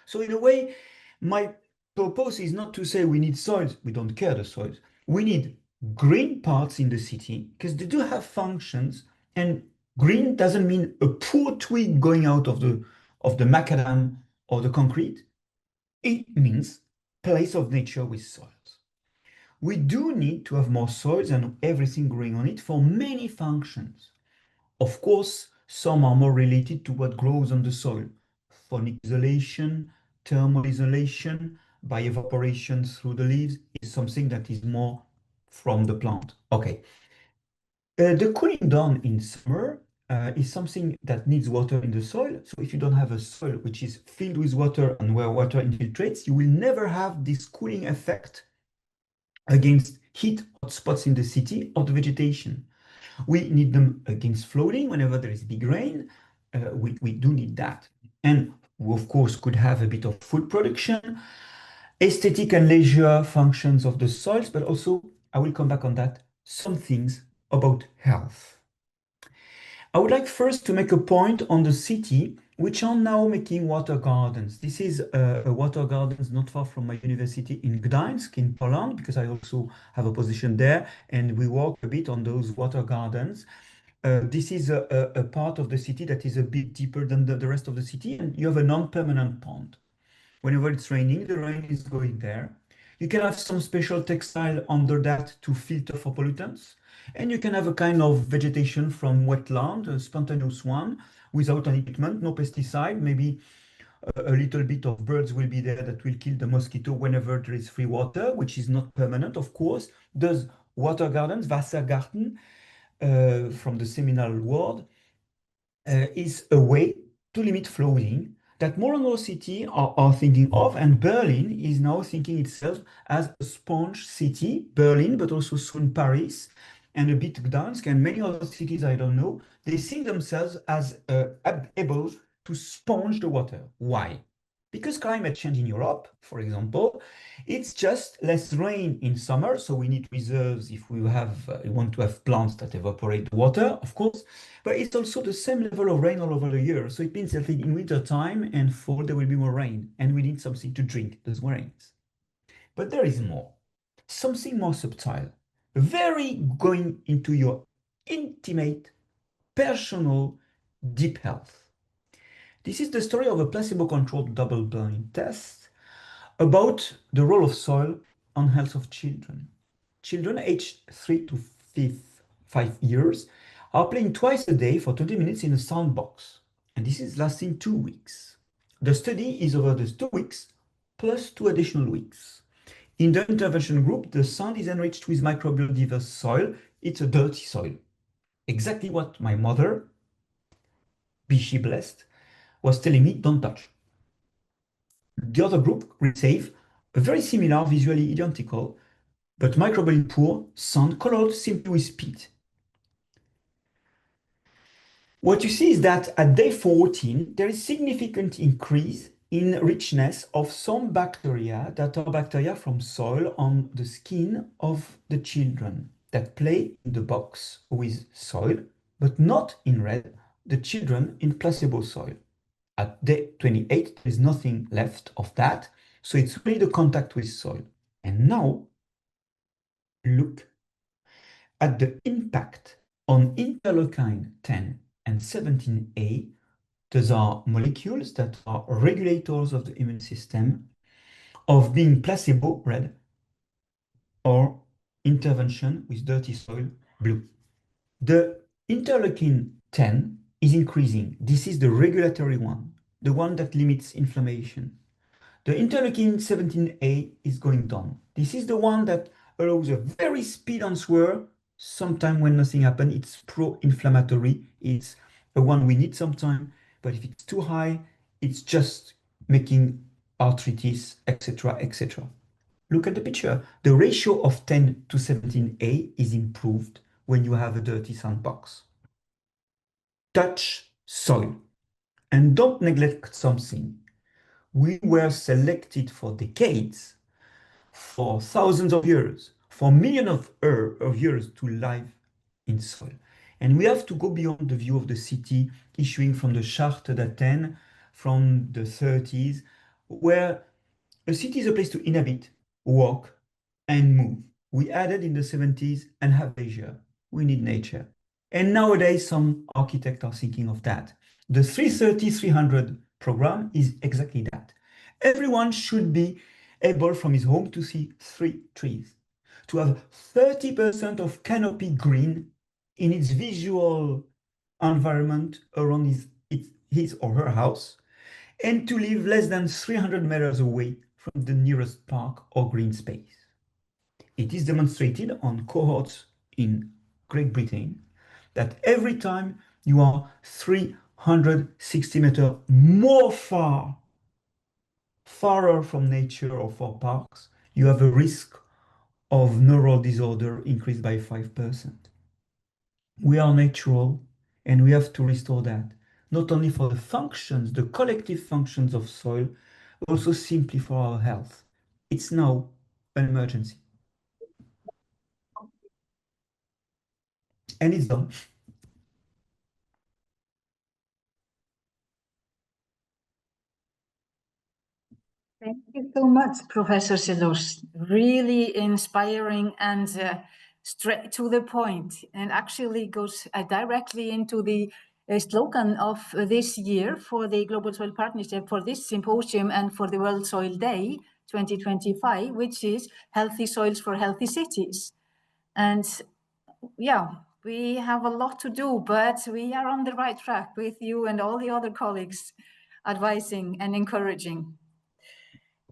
So in a way, my purpose is not to say we need soils. We don't care the soils. We need green parts in the city because they do have functions, and green doesn't mean a poor twig going out of the macadam or the concrete. It means place of nature with soils. We do need to have more soils and everything growing on it for many functions. Of course, some are more related to what grows on the soil. Phonic isolation, thermal isolation, by evaporation through the leaves is something that is more from the plant. Okay. The cooling down in summer is something that needs water in the soil. So if you don't have a soil which is filled with water and where water infiltrates, you will never have this cooling effect against heat hotspots in the city or the vegetation. We need them against flooding whenever there is big rain. We do need that. And we, of course, could have a bit of food production, aesthetic and leisure functions of the soils, but also, I will come back on that, some things about health. I would like first to make a point on the city, which are now making water gardens. This is a water gardens not far from my university in Gdańsk, in Poland, because I also have a position there, and we work a bit on those water gardens. This is a part of the city that is a bit deeper than the rest of the city, and you have a non-permanent pond. Whenever it's raining, the rain is going there. You can have some special textile under that to filter for pollutants. And you can have a kind of vegetation from wetland, a spontaneous one, without any treatment, no pesticide. Maybe a little bit of birds will be there that will kill the mosquito whenever there is free water, which is not permanent, of course. Those water gardens, Wassergarten, from the seminal word, is a way to limit flooding that more and more cities are thinking of, and Berlin is now thinking itself as a sponge city, Berlin, but also soon Paris, and a bit Gdańsk, and many other cities I don't know. They see themselves as able to sponge the water. Why? Because climate change in Europe, for example, it's just less rain in summer, so we need reserves if we want to have plants that evaporate the water, of course, but it's also the same level of rain all over the year. So it means that in winter time and fall, there will be more rain, and we need something to drink those rains. But there is more, something more subtle, very going into your intimate, personal, deep health. This is the story of a placebo-controlled double-blind test about the role of soil on health of children. Children aged 3 to 5 years are playing twice a day for 20 minutes in a sandbox, and this is lasting 2 weeks. The study is over those 2 weeks plus 2 additional weeks. In the intervention group, the sand is enriched with microbial diverse soil. It's a dirty soil. Exactly what my mother, be she blessed, was telling me, don't touch. The other group receive a very similar, visually identical, but microbially poor sand colored simply with peat. What you see is that at day 14, there is significant increase in richness of some bacteria that are bacteria from soil on the skin of the children that play in the box with soil, but not in red, the children in placebo soil. At day 28, there is nothing left of that, so it's really the contact with soil. And now, look at the impact on interleukin 10 and 17A. Those are molecules that are regulators of the immune system, of being placebo, red, or intervention with dirty soil, blue. The interleukin 10 is increasing. This is the regulatory one, the one that limits inflammation. The interleukin 17A is going down. This is the one that allows a very speed answer. Sometimes when nothing happens, it's pro-inflammatory. It's the one we need sometimes, but if it's too high, it's just making arthritis, etc., etc. Look at the picture. The ratio of 10 to 17A is improved when you have a dirty sandbox. Touch soil. And don't neglect something. We were selected for decades, for thousands of years, for millions of years to live in soil. And we have to go beyond the view of the city issuing from the Charte d'Athènes from the 30s, where a city is a place to inhabit, walk, and move. We added in the 70s and have leisure. We need nature. And nowadays, some architects are thinking of that. The 330-300 program is exactly that. Everyone should be able from his home to see 3 trees, to have 30% of canopy green in its visual environment around his or her house, and to live less than 300 meters away from the nearest park or green space. It is demonstrated on cohorts in Great Britain that every time you are 360 meters farther from nature or for parks, you have a risk of neural disorder increased by 5%. We are natural and we have to restore that, not only for the functions, the collective functions of soil, but also simply for our health. It's now an emergency. And it's done. Thank you so much, Professor Silos. Really inspiring and straight to the point, and actually goes directly into the slogan of this year for the Global Soil Partnership, for this symposium and for the World Soil Day 2025, which is Healthy Soils for Healthy Cities. And yeah, we have a lot to do, but we are on the right track with you and all the other colleagues advising and encouraging.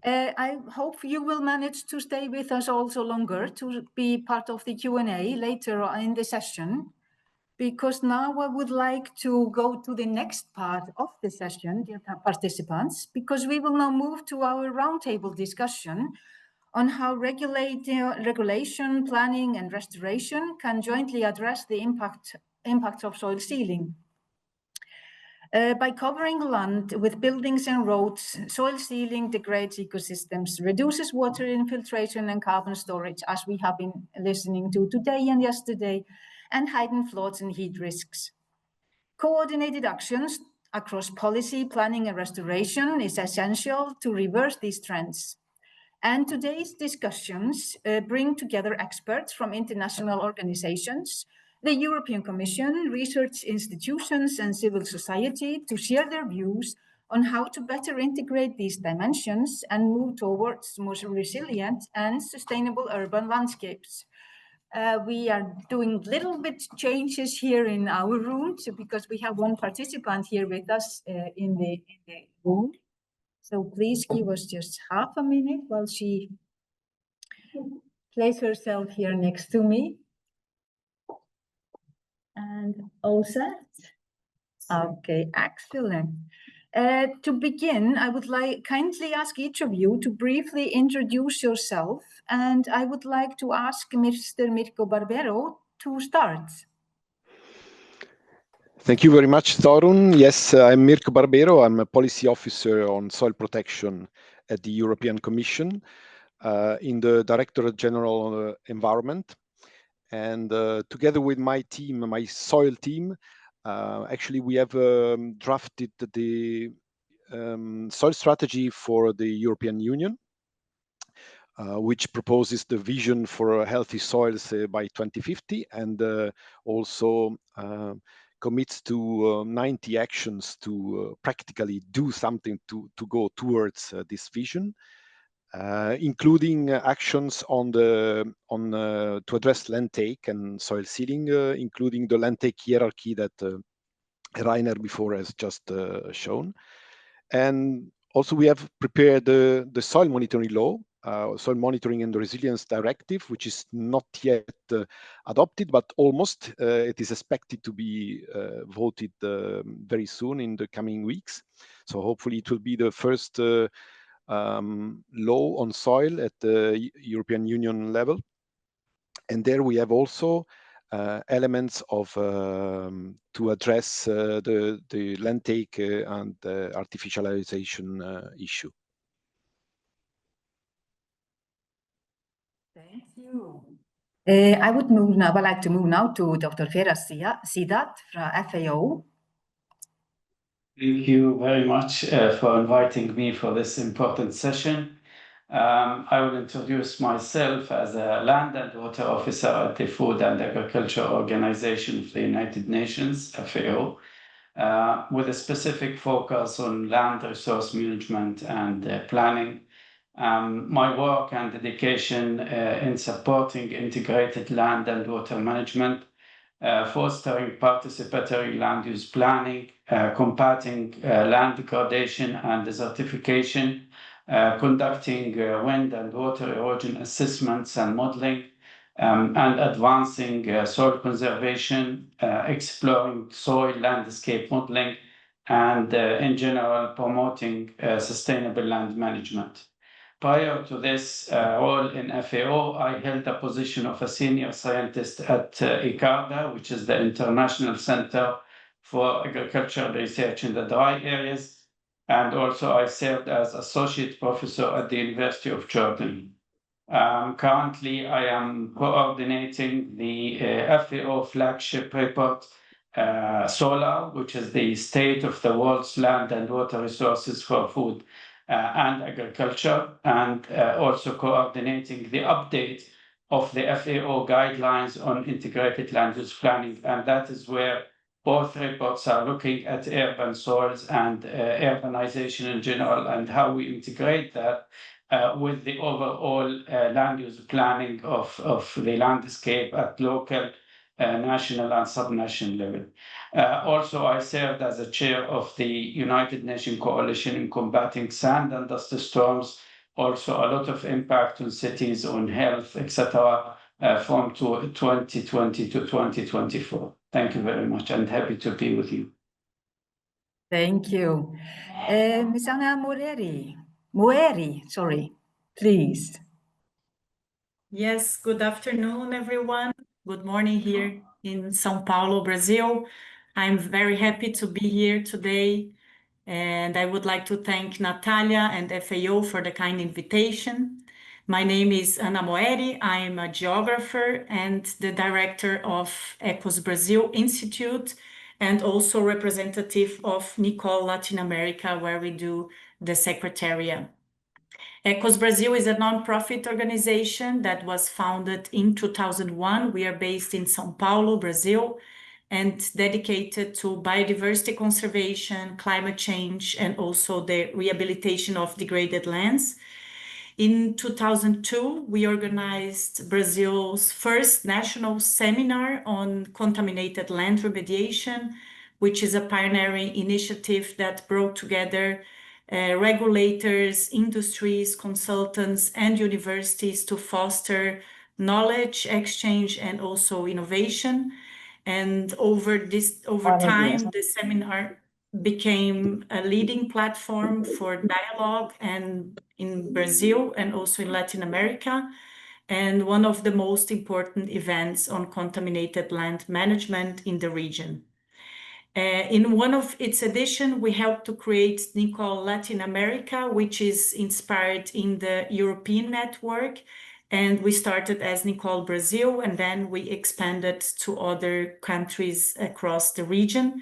I hope you will manage to stay with us also longer to be part of the Q&A later in the session, because now I would like to go to the next part of the session, dear participants, because we will now move to our roundtable discussion on how regulation, planning and restoration can jointly address the impacts of soil sealing. By covering land with buildings and roads, soil sealing degrades ecosystems, reduces water infiltration and carbon storage, as we have been listening to today and yesterday, and heighten floods and heat risks. Coordinated actions across policy, planning and restoration is essential to reverse these trends. And today's discussions bring together experts from international organizations, the European Commission, research institutions and civil society to share their views on how to better integrate these dimensions and move towards more resilient and sustainable urban landscapes. We are doing little bit changes here in our room because we have one participant here with us in the room. So please give us just half a minute while she places herself here next to me. And all set? Okay, excellent. To begin, I would kindly ask each of you to briefly introduce yourself, and I would like to ask Mr. Mirko Barbero to start. Thank you very much, Torun. Yes, I'm Mirko Barbero. I'm a policy officer on soil protection at the European Commission in the Directorate General Environment. And together with my team, my soil team, actually we have drafted the soil strategy for the European Union, which proposes the vision for healthy soils by 2050 and also commits to 90 actions to practically do something to go towards this vision, including actions on to address land take and soil sealing, including the land take hierarchy that Rainer before has just shown, and Also, we have prepared the soil monitoring law, Soil Monitoring and Resilience Directive, which is not yet adopted, but almost. It is expected to be voted very soon in the coming weeks. So hopefully it will be the first law on soil at the European Union level. And there we have also elements of to address the land take and artificialization issue. Thank you. I would like to move now to Dr. Vera Sidat from FAO. Thank you very much for inviting me for this important session. I will introduce myself as a land and water officer at the Food and Agriculture Organization of the United Nations, FAO, with a specific focus on land resource management and planning. My work and dedication in supporting integrated land and water management, fostering participatory land use planning, combating land degradation and desertification, conducting wind and water erosion assessments and modeling, and advancing soil conservation, exploring soil landscape modeling, and in general promoting sustainable land management. Prior to this role in FAO, I held the position of a senior scientist at ICARDA, which is the International Center for Agricultural Research in the Dry Areas. And also I served as associate professor at the University of Jordan. Currently, I am coordinating the FAO flagship report, SOLAR, which is the State of the World's Land and Water Resources for Food and Agriculture, and also coordinating the update of the FAO guidelines on integrated land use planning. And that is where both reports are looking at urban soils and urbanization in general, and how we integrate that with the overall land use planning of the landscape at local, national and subnational level. Also, I served as a chair of the United Nations Coalition in Combating Sand and Dust Storms, also a lot of impact on cities, on health, etc., from 2020 to 2024. Thank you very much, and happy to be with you. Thank you. Ms. Anna Moeri, sorry, please. Yes, good afternoon, everyone. Good morning here in São Paulo, Brazil. I'm very happy to be here today, and I would like to thank Natalia and FAO for the kind invitation. My name is Ana Moeri. I am a geographer and the director of Ecos Brazil Institute, and also representative of Nicole Latin America, where we do the secretariat. Ecos Brazil is a nonprofit organization that was founded in 2001. We are based in São Paulo, Brazil, and dedicated to biodiversity conservation, climate change, and also the rehabilitation of degraded lands. In 2002, we organized Brazil's first national seminar on contaminated land remediation, which is a pioneering initiative that brought together regulators, industries, consultants, and universities to foster knowledge exchange and also innovation. And over time, the seminar became a leading platform for dialogue and in Brazil and also in Latin America, and one of the most important events on contaminated land management in the region. In one of its editions, we helped to create Nicole Latin America, which is inspired in the European network. And we started as Nicole Brazil, and then we expanded to other countries across the region.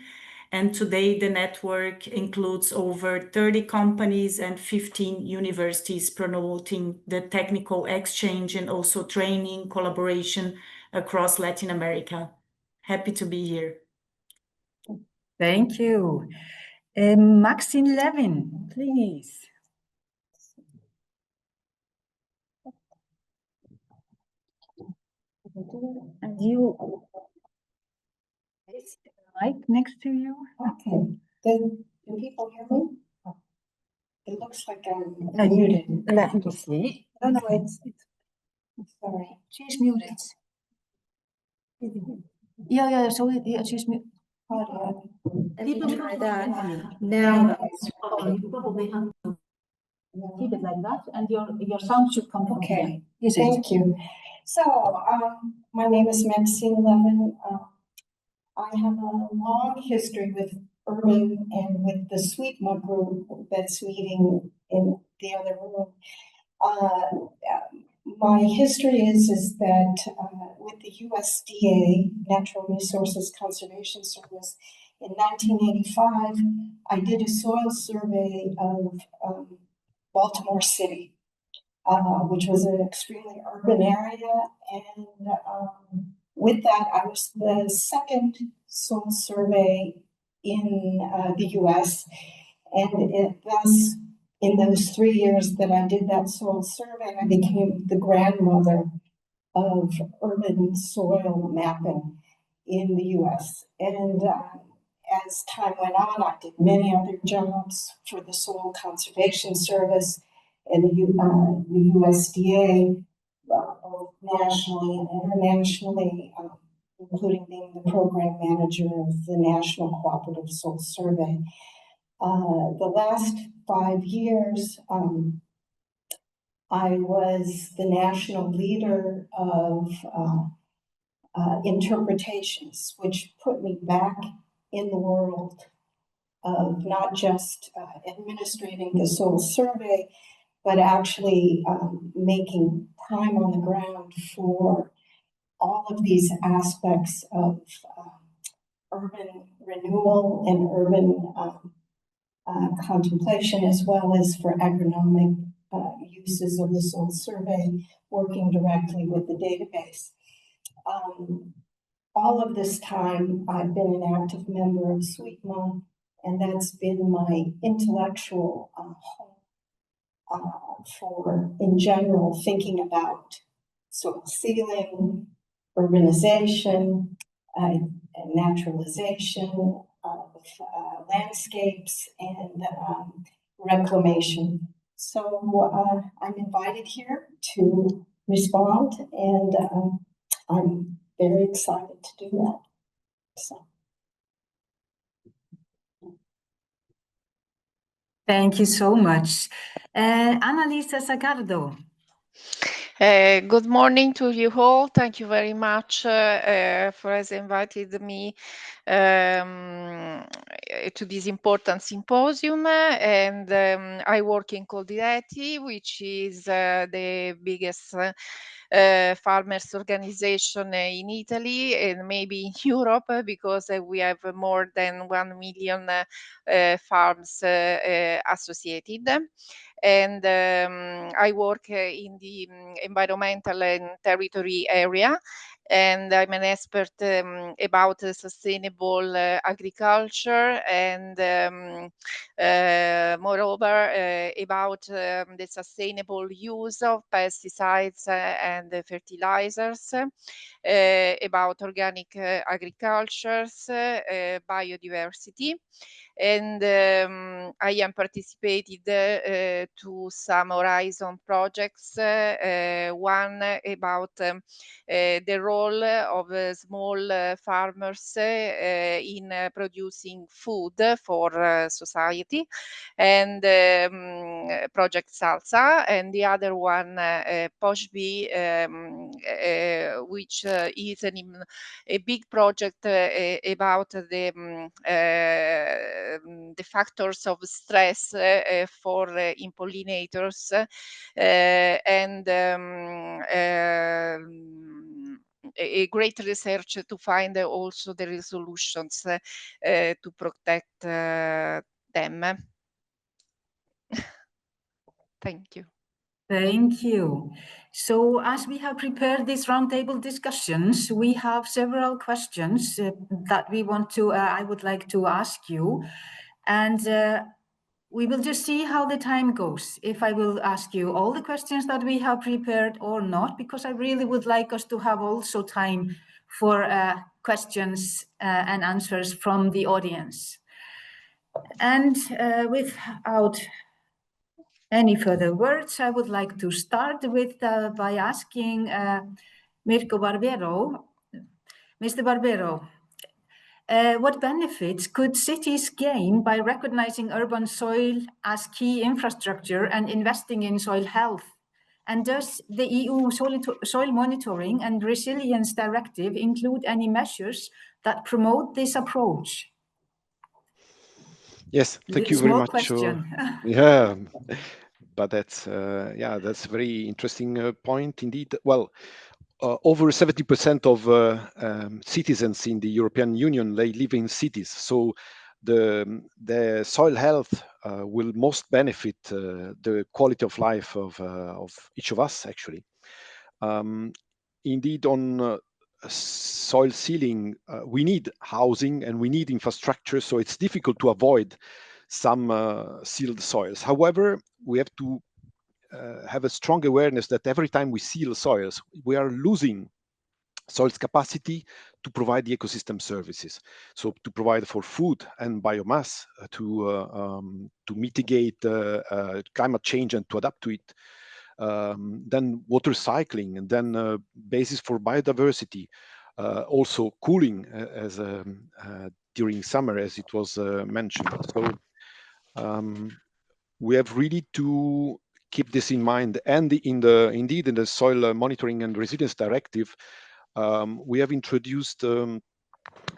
And today the network includes over 30 companies and 15 universities promoting the technical exchange and also training, collaboration across Latin America. Happy to be here. Thank you. Maxine Levin, please. And you, is the mic next to you? Okay. Do people hear me? It looks like I'm muted. Let me see. No, it's sorry. She's muted. Yeah, so she's muted. Let me try that. Now, You probably have to keep it like that, and your sound should come from okay. here. Thank you. So, my name is Maxine Levin. I have a long history with urban and with the Sweetma group that's meeting in the other room. My history is that with the USDA, Natural Resources Conservation Service, in 1985, I did a soil survey of Baltimore City, which was an extremely urban area. And with that, I was the second soil survey in the US. And thus, in those 3 years that I did that soil survey, I became the grandmother of urban soil mapping in the US. And as time went on, I did many other jobs for the Soil Conservation Service and the USDA, both nationally and internationally, including being the program manager of the National Cooperative Soil Survey. The last 5 years, I was the national leader of interpretations, which put me back in the world of not just administrating the soil survey, but actually making time on the ground for all of these aspects of urban renewal and urban contemplation, as well as for agronomic uses of the soil survey, working directly with the database. All of this time, I've been an active member of Sweetma, and that's been my intellectual home for, in general, thinking about soil sealing, urbanization, naturalization of landscapes, and reclamation. So I'm invited here to respond, and I'm very excited to do that. So. Thank you so much. Annalisa Sagardo. Good morning to you all. Thank you very much for having invited me to this important symposium. And I work in Coldiretti, which is the biggest farmers organization in Italy and maybe in Europe, because we have more than 1 million farms associated. And I work in the environmental and territory area, and I'm an expert about sustainable agriculture, and moreover about the sustainable use of pesticides and fertilizers, about organic agriculture, biodiversity. And I am participated to some Horizon projects, one about the role of small farmers in producing food for society, and Project Salsa, and the other one POSHB, which is a big project about the factors of stress for in pollinators, and a great research to find also the resolutions to protect them. Thank you. Thank you. So as we have prepared these roundtable discussions, we have several questions that I would like to ask you. And we will just see how the time goes, if I will ask you all the questions that we have prepared or not, because I really would like us to have also time for questions and answers from the audience. And without Any further words? I would like to start with by asking Mirko Barbero. Mr. Barbero, what benefits could cities gain by recognizing urban soil as key infrastructure and investing in soil health? And does the EU Soil Monitoring and Resilience Directive include any measures that promote this approach? Yes, thank you very Small much. question. Yeah, but that's that's a very interesting point indeed. Well, over 70% of citizens in the European Union, they live in cities. So the soil health will most benefit the quality of life of each of us, actually. Indeed, on soil sealing, we need housing and we need infrastructure, so it's difficult to avoid some sealed soils. However, we have to have a strong awareness that every time we seal soils, we are losing soil's capacity to provide the ecosystem services. So to provide for food and biomass, to mitigate climate change and to adapt to it. Then water cycling, and then basis for biodiversity, also cooling as during summer, as it was mentioned. So we have really to keep this in mind. And indeed in the Soil Monitoring and Resilience Directive, we have introduced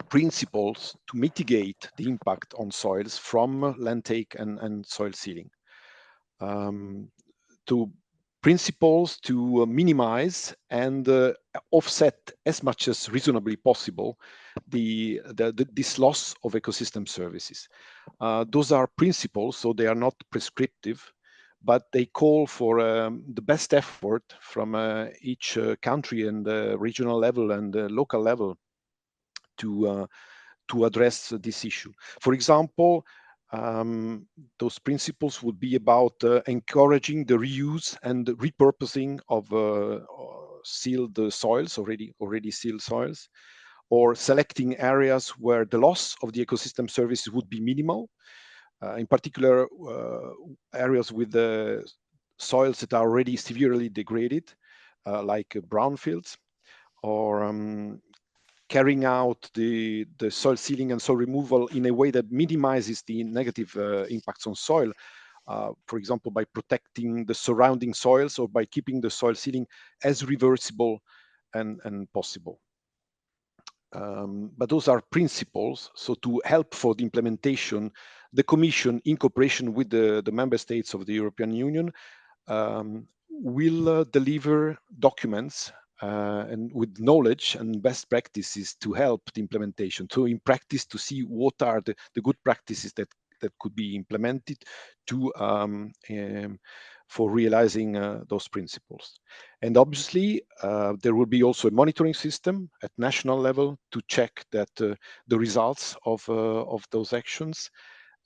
principles to mitigate the impact on soils from land take and soil sealing. To principles to minimize and offset as much as reasonably possible this loss of ecosystem services. Those are principles, so they are not prescriptive, but they call for the best effort from each country and regional level and local level to address this issue. For example, those principles would be about encouraging the reuse and repurposing of sealed soils, already sealed soils, or selecting areas where the loss of the ecosystem services would be minimal. In particular, areas with the soils that are already severely degraded, like brownfields, or carrying out the soil sealing and soil removal in a way that minimizes the negative impacts on soil, for example, by protecting the surrounding soils or by keeping the soil sealing as reversible and possible. But those are principles. So to help for the implementation, the Commission, in cooperation with the member states of the European Union, will deliver documents and with knowledge and best practices to help the implementation. So in practice, to see what are the good practices that could be implemented to for realizing those principles. And obviously, there will be also a monitoring system at national level to check that the results of those actions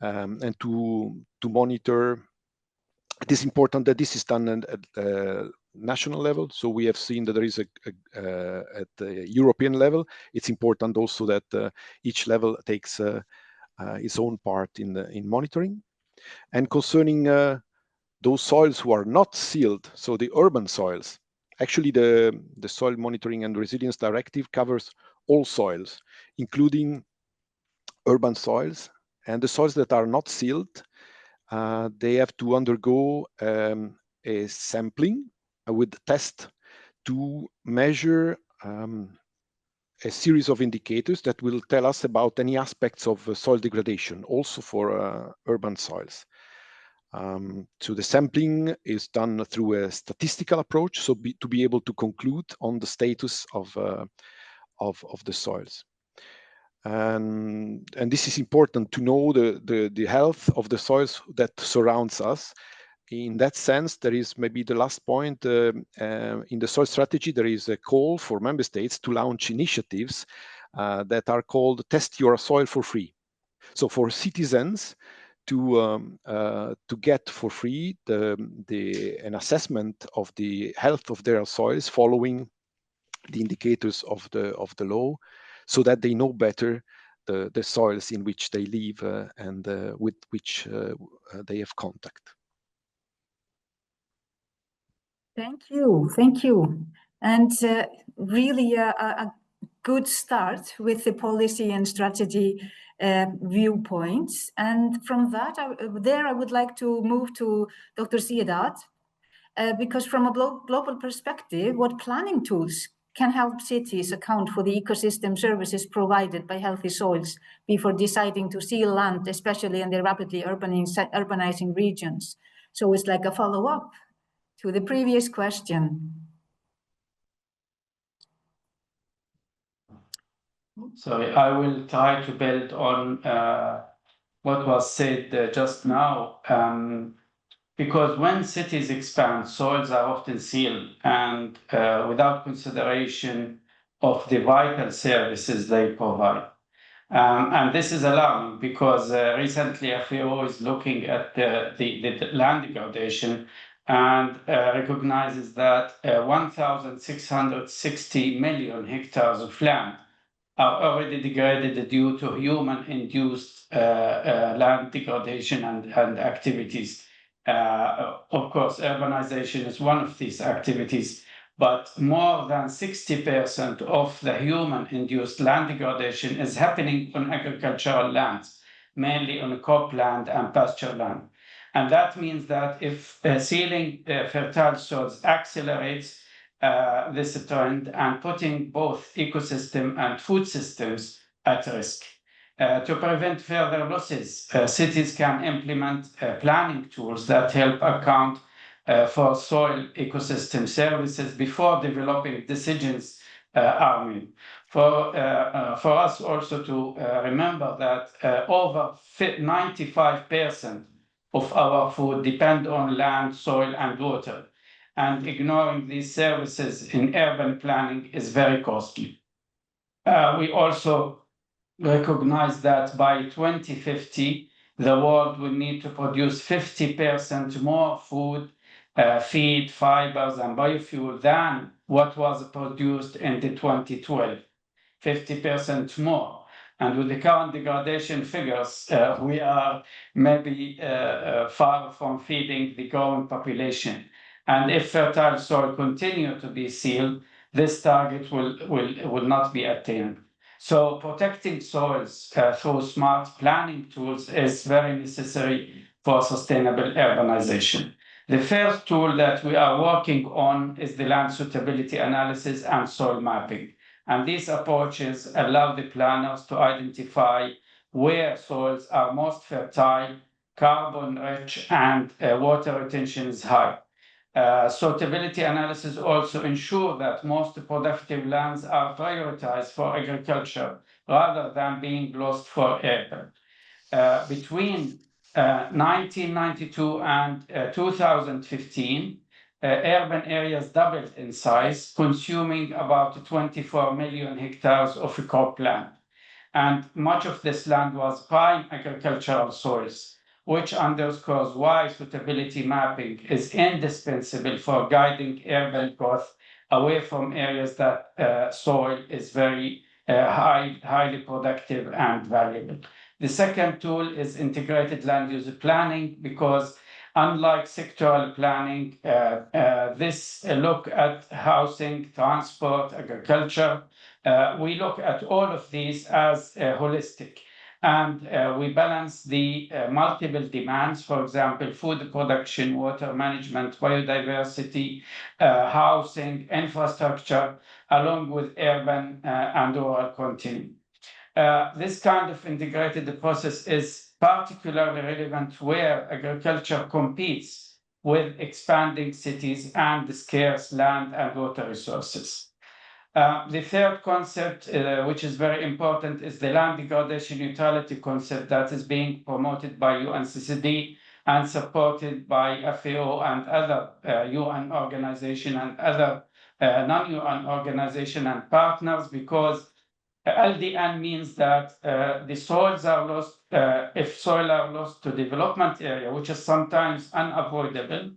and to monitor. It is important that this is done at national level. So we have seen that there is at the European level. It's important also that each level takes its own part in monitoring. And concerning those soils who are not sealed, so the urban soils, actually the Soil Monitoring and Resilience Directive covers all soils, including urban soils. And the soils that are not sealed, they have to undergo a sampling with the test to measure a series of indicators that will tell us about any aspects of soil degradation, also for urban soils. So the sampling is done through a statistical approach, so to be able to conclude on the status of the soils. And this is important to know the health of the soils that surrounds us. In that sense, there is maybe the last point in the soil strategy, there is a call for member states to launch initiatives that are called Test Your Soil for Free. So for citizens to get for free an assessment of the health of their soils following the indicators of the law, so that they know better the soils in which they live and with which they have contact. Thank you. And really a good start with the policy and strategy viewpoints. And from that, I would like to move to Dr. Ziadat, because from a global perspective, what planning tools can help cities account for the ecosystem services provided by healthy soils before deciding to seal land, especially in the rapidly urbanizing regions? So it's like a follow-up to the previous question. So I will try to build on what was said just now, because when cities expand, soils are often sealed and without consideration of the vital services they provide. And this is alarming because recently FAO is looking at the land degradation and recognizes that 1,660 million hectares of land are already degraded due to human-induced land degradation and activities. Of course, urbanization is one of these activities, but more than 60% of the human-induced land degradation is happening on agricultural lands, mainly on cropland and pasture land. And that means that if sealing fertile soils accelerates this trend and putting both ecosystem and food systems at risk. To prevent further losses, cities can implement planning tools that help account for soil ecosystem services before developing decisions are made. For us also to remember that over 95% of our food depend on land, soil, and water. And ignoring these services in urban planning is very costly. We also recognize that by 2050, the world will need to produce 50% more food, feed, fibers, and biofuel than what was produced in the 2012, 50% more. And with the current degradation figures, we are maybe far from feeding the growing population. And if fertile soil continue to be sealed, this target will not be attained. So protecting soils through smart planning tools is very necessary for sustainable urbanization. The first tool that we are working on is the land suitability analysis and soil mapping. And these approaches allow the planners to identify where soils are most fertile, carbon rich, and water retention is high. Suitability analysis also ensure that most productive lands are prioritized for agriculture rather than being lost for urban. Between 1992 and 2015, urban areas doubled in size, consuming about 24 million hectares of cropland. And much of this land was prime agricultural soils, which underscores why suitability mapping is indispensable for guiding urban growth away from areas that soil is very highly productive and valuable. The second tool is integrated land use planning, because unlike sectoral planning, this look at housing, transport, agriculture, we look at all of these as holistic. And we balance the multiple demands, for example, food production, water management, biodiversity, housing, infrastructure, along with urban and rural continuum. This kind of integrated process is particularly relevant where agriculture competes with expanding cities and scarce land and water resources. The third concept, which is very important, is the land degradation neutrality concept that is being promoted by UNCCD and supported by FAO and other UN organizations and other non-UN organizations and partners, because LDN means that the soils are lost, if soil are lost to development area, which is sometimes unavoidable,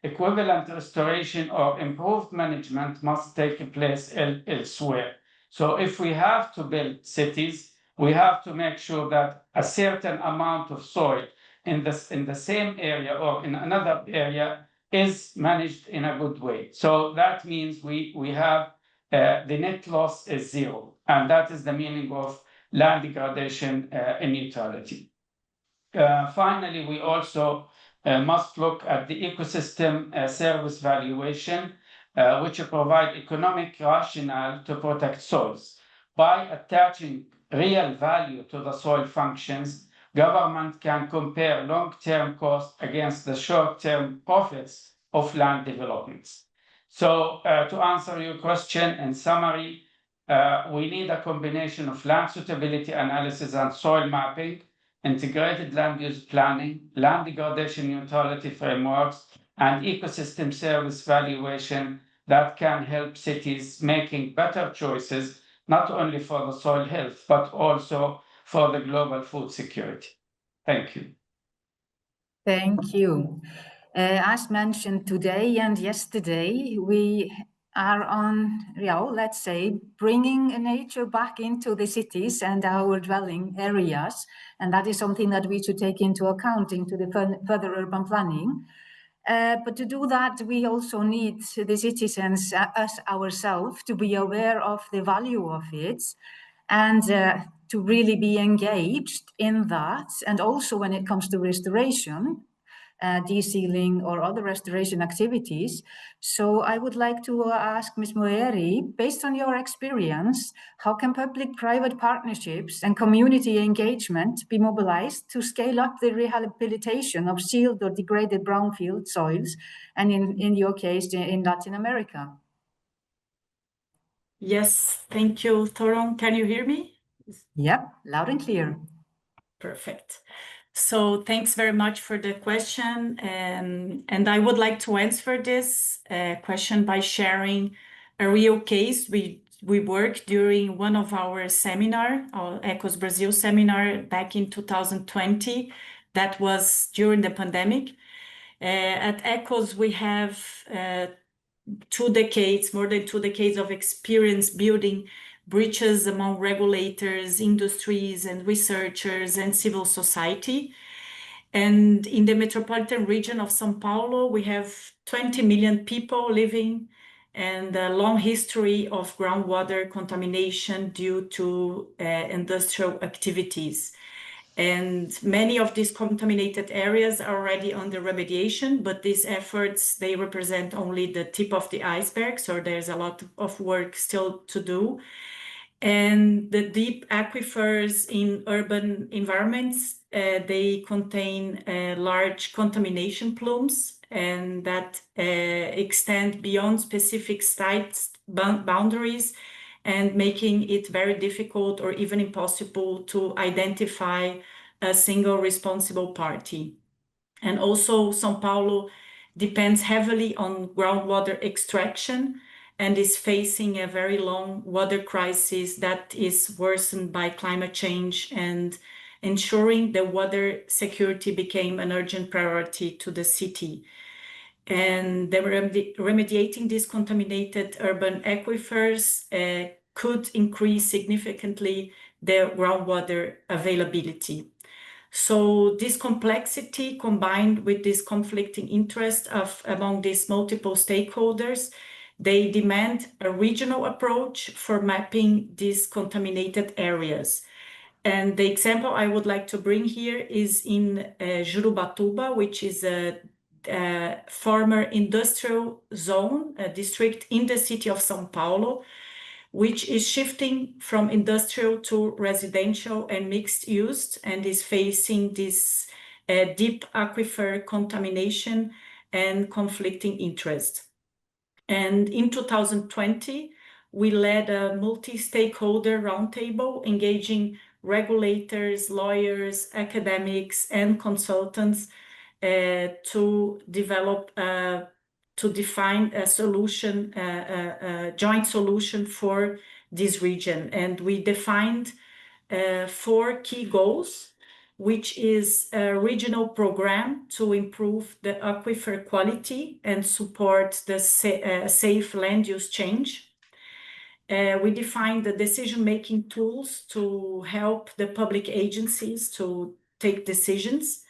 equivalent restoration or improved management must take place elsewhere. So if we have to build cities, we have to make sure that a certain amount of soil in the same area or in another area is managed in a good way. So that means we have the net loss is zero, and that is the meaning of land degradation and neutrality. Finally, we also must look at the ecosystem service valuation, which provide economic rationale to protect soils. By attaching real value to the soil functions, government can compare long-term costs against the short-term profits of land developments. So to answer your question, in summary, we need a combination of land suitability analysis and soil mapping, integrated land use planning, land degradation neutrality frameworks, and ecosystem service valuation that can help cities making better choices, not only for the soil health, but also for the global food security. Thank you. Thank you. As mentioned today and yesterday, we are on, let's say, bringing nature back into the cities and our dwelling areas. And that is something that we should take into account into the further urban planning. But to do that, we also need the citizens, us ourselves, to be aware of the value of it and to really be engaged in that. And also when it comes to restoration, de-sealing or other restoration activities. So I would like to ask Ms. Moeri, based on your experience, how can public-private partnerships and community engagement be mobilized to scale up the rehabilitation of sealed or degraded brownfield soils, and in your case, in Latin America? Yes, thank you, Thoron. Can you hear me? Yep, loud and clear. Perfect. So thanks very much for the question. And I would like to answer this question by sharing a real case. We worked during one of our seminar, our Ecos Brazil seminar back in 2020. That was during the pandemic. At Ecos, we have 2 decades, more than 2 decades of experience building bridges among regulators, industries, and researchers and civil society. And in the metropolitan region of São Paulo, we have 20 million people living and a long history of groundwater contamination due to industrial activities. And many of these contaminated areas are already under remediation, but these efforts, they represent only the tip of the iceberg. So there's a lot of work still to do. And the deep aquifers in urban environments, they contain large contamination plumes and that extend beyond specific site boundaries and making it very difficult or even impossible to identify a single responsible party. And also São Paulo depends heavily on groundwater extraction and is facing a very long water crisis that is worsened by climate change, and ensuring the water security became an urgent priority to the city. And remediating these contaminated urban aquifers could increase significantly the groundwater availability. So this complexity combined with this conflicting interest among these multiple stakeholders, they demand a regional approach for mapping these contaminated areas. And the example I would like to bring here is in Jurubatuba, which is a former industrial zone, a district in the city of São Paulo, which is shifting from industrial to residential and mixed use and is facing this deep aquifer contamination and conflicting interest. And in 2020, we led a multi-stakeholder roundtable engaging regulators, lawyers, academics, and consultants to develop to define a solution, a joint solution for this region. And we defined 4 key goals, which is a regional program to improve the aquifer quality and support the safe land use change. We defined the decision-making tools to help the public agencies to take decisions,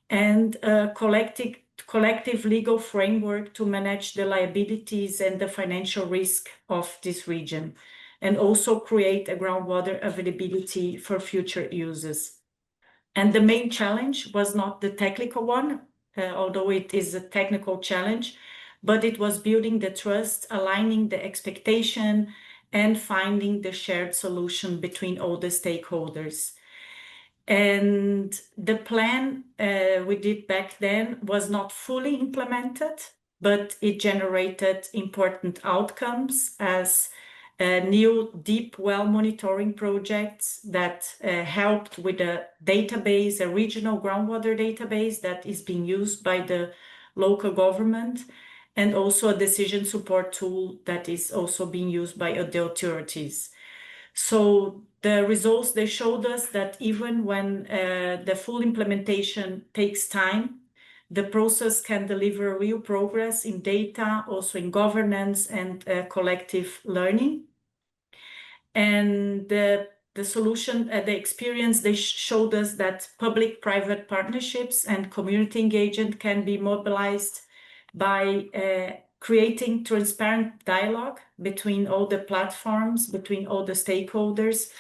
and collective collective legal framework to manage the liabilities and the financial risk of this region, and also create a groundwater availability for future uses. And the main challenge was not the technical one, although it is a technical challenge, but it was building the trust, aligning the expectation, and finding the shared solution between all the stakeholders. And the plan we did back then was not fully implemented, but it generated important outcomes as new deep well monitoring projects that helped with a database, a regional groundwater database that is being used by the local government, and also a decision support tool that is also being used by the authorities. So the results, they showed us that even when the full implementation takes time, the process can deliver real progress in data, also in governance and collective learning. And the solution, the experience, they showed us that public-private partnerships and community engagement can be mobilized by creating transparent dialogue between all the platforms, between all the stakeholders,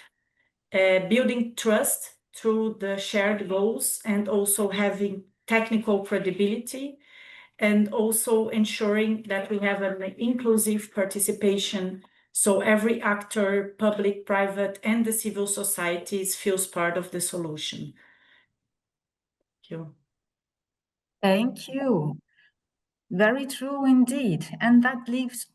building trust through the shared goals, and also having technical credibility, and also ensuring that we have an inclusive participation, so every actor, public, private, and the civil societies feels part of the solution. Thank you. Thank you. Very true indeed. And that leads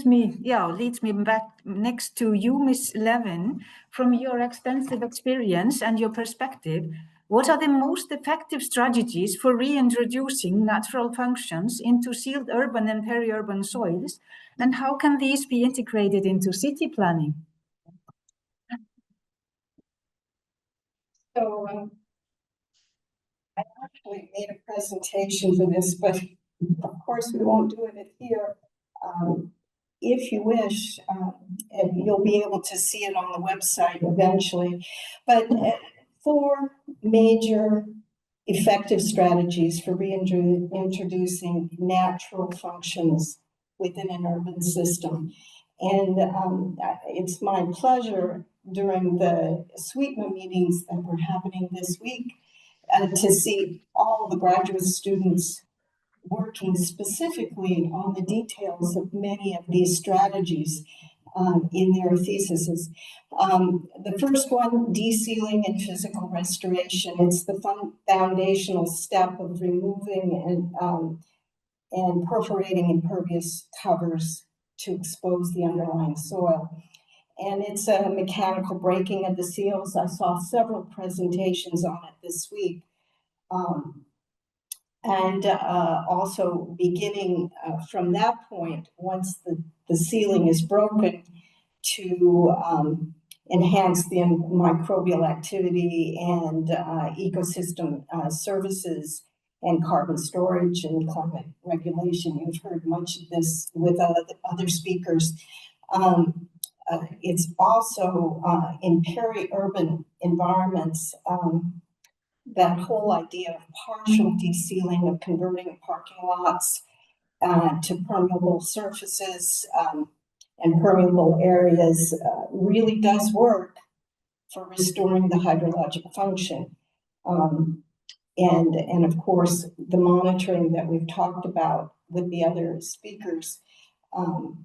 me back next to you, Ms. Levin. From your extensive experience and your perspective, what are the most effective strategies for reintroducing natural functions into sealed urban and peri-urban soils, and how can these be integrated into city planning? So I actually made a presentation for this, but of course we won't do it here. If you wish, and you'll be able to see it on the website eventually. But 4 major effective strategies for reintroducing natural functions within an urban system. And it's my pleasure during the SWEETMA meetings that were happening this week to see all the graduate students working specifically on the details of many of these strategies in their theses. The first one, de-sealing and physical restoration. It's the foundational step of removing and perforating impervious covers to expose the underlying soil. And it's a mechanical breaking of the seals. I saw several presentations on it this week. And also beginning from that point, once the sealing is broken, to enhance the microbial activity and ecosystem services and carbon storage and climate regulation. You've heard much of this with other speakers. It's also in peri-urban environments, that whole idea of partial de-sealing, of converting parking lots to permeable surfaces and permeable areas really does work for restoring the hydrologic function. And of course, the monitoring that we've talked about with the other speakers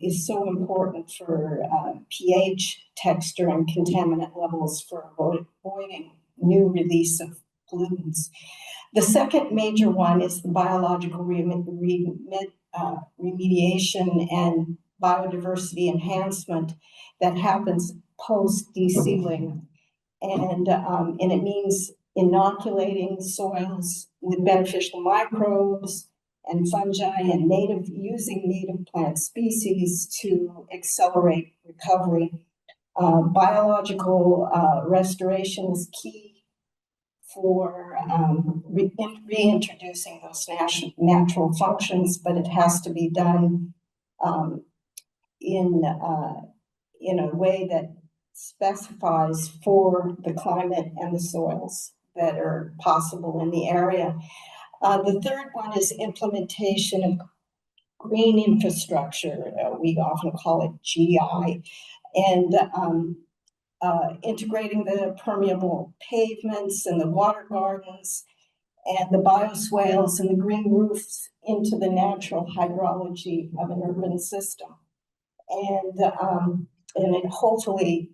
is so important for pH, texture, and contaminant levels for avoiding new release of pollutants. The second major one is the biological remediation and biodiversity enhancement that happens post de-sealing. And it means inoculating soils with beneficial microbes and fungi and using native plant species to accelerate recovery. Biological restoration is key for reintroducing those natural functions, but it has to be done in a way that specifies for the climate and the soils that are possible in the area. The third one is implementation of green infrastructure. We often call it GI, and integrating the permeable pavements and the water gardens and the bioswales and the green roofs into the natural hydrology of an urban system. And it hopefully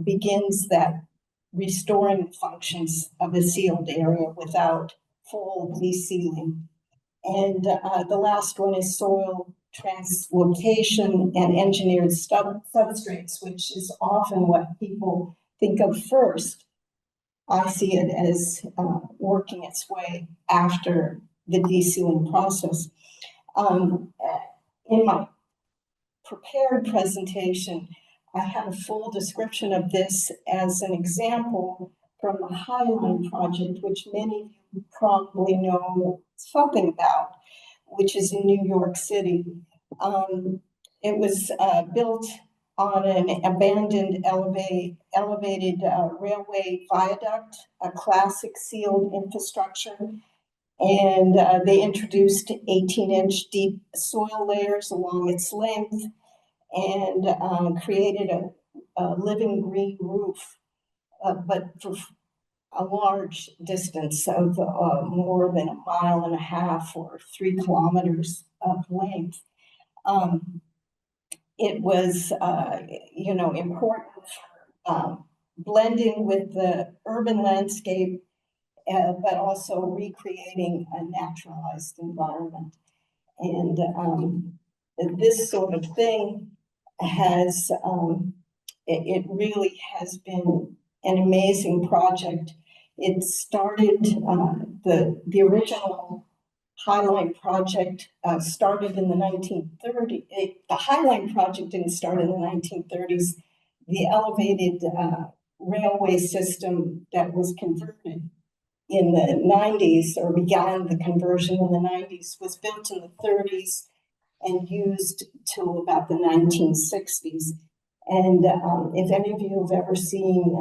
begins that restoring functions of a sealed area without full desealing. And the last one is soil translocation and engineered substrates, which is often what people think of first. I see it as working its way after the desealing process. In my prepared presentation, I have a full description of this as an example from the Highline project, which many of you probably know something about, which is in New York City. It was built on an abandoned elevated railway viaduct, a classic sealed infrastructure. And they introduced 18-inch deep soil layers along its length and created a living green roof, but for a large distance of more than 1.5 miles or 3 kilometers of length. It was, important for blending with the urban landscape, but also recreating a naturalized environment. And this sort of thing has, it really has been an amazing project. It started, the original Highline project started in the 1930s. The Highline project didn't start in the 1930s. The elevated railway system that was converted in the 90s, or began the conversion in the 90s, was built in the 30s and used till about the 1960s. And if any of you have ever seen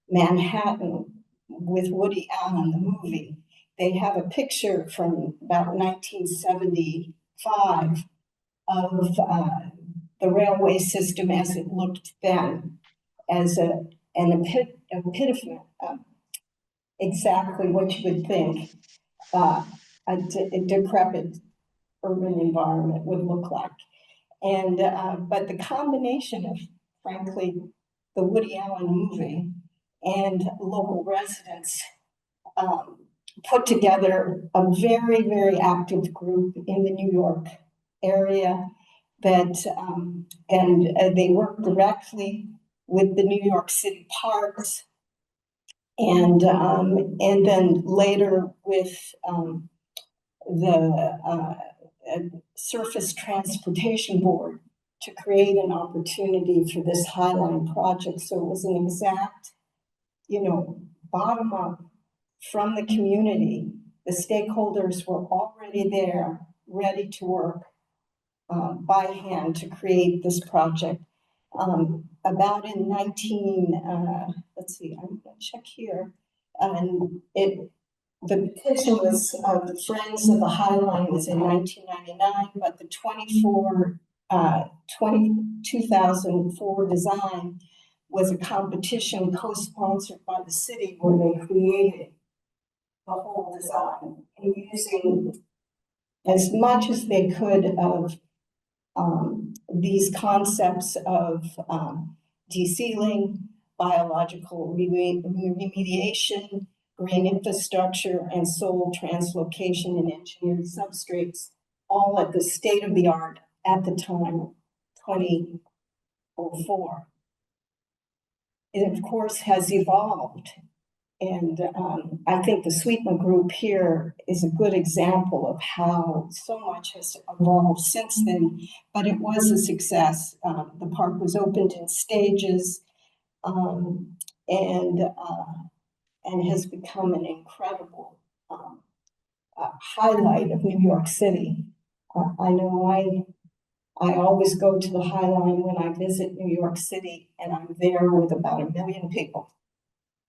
Manhattan with Woody Allen, the movie, they have a picture from about 1975 of the railway system as it looked then, as an epitome, exactly what you would think a decrepit urban environment would look like. And but the combination of, frankly, the Woody Allen movie and local residents put together a very, very active group in the New York area that, and they work directly with the New York City parks, and then later with the Surface Transportation Board to create an opportunity for this Highline project. So it was an exact, bottom up from the community. The stakeholders were already there, ready to work by hand to create this project. About in let's see, I'm gonna check here. And the petition was, the Friends of the Highline was in 1999, but the 2004 design was a competition co-sponsored by the city where they created the whole design and using as much as they could of these concepts of desealing, biological remediation, green infrastructure, and soil translocation and engineered substrates, all at the state of the art at the time, 2004. It, of course, has evolved. And I think the Sweetman Group here is a good example of how so much has evolved since then, but it was a success. The park was opened in stages and has become an incredible highlight of New York City. I know I always go to the Highline when I visit New York City, and I'm there with about 1 million people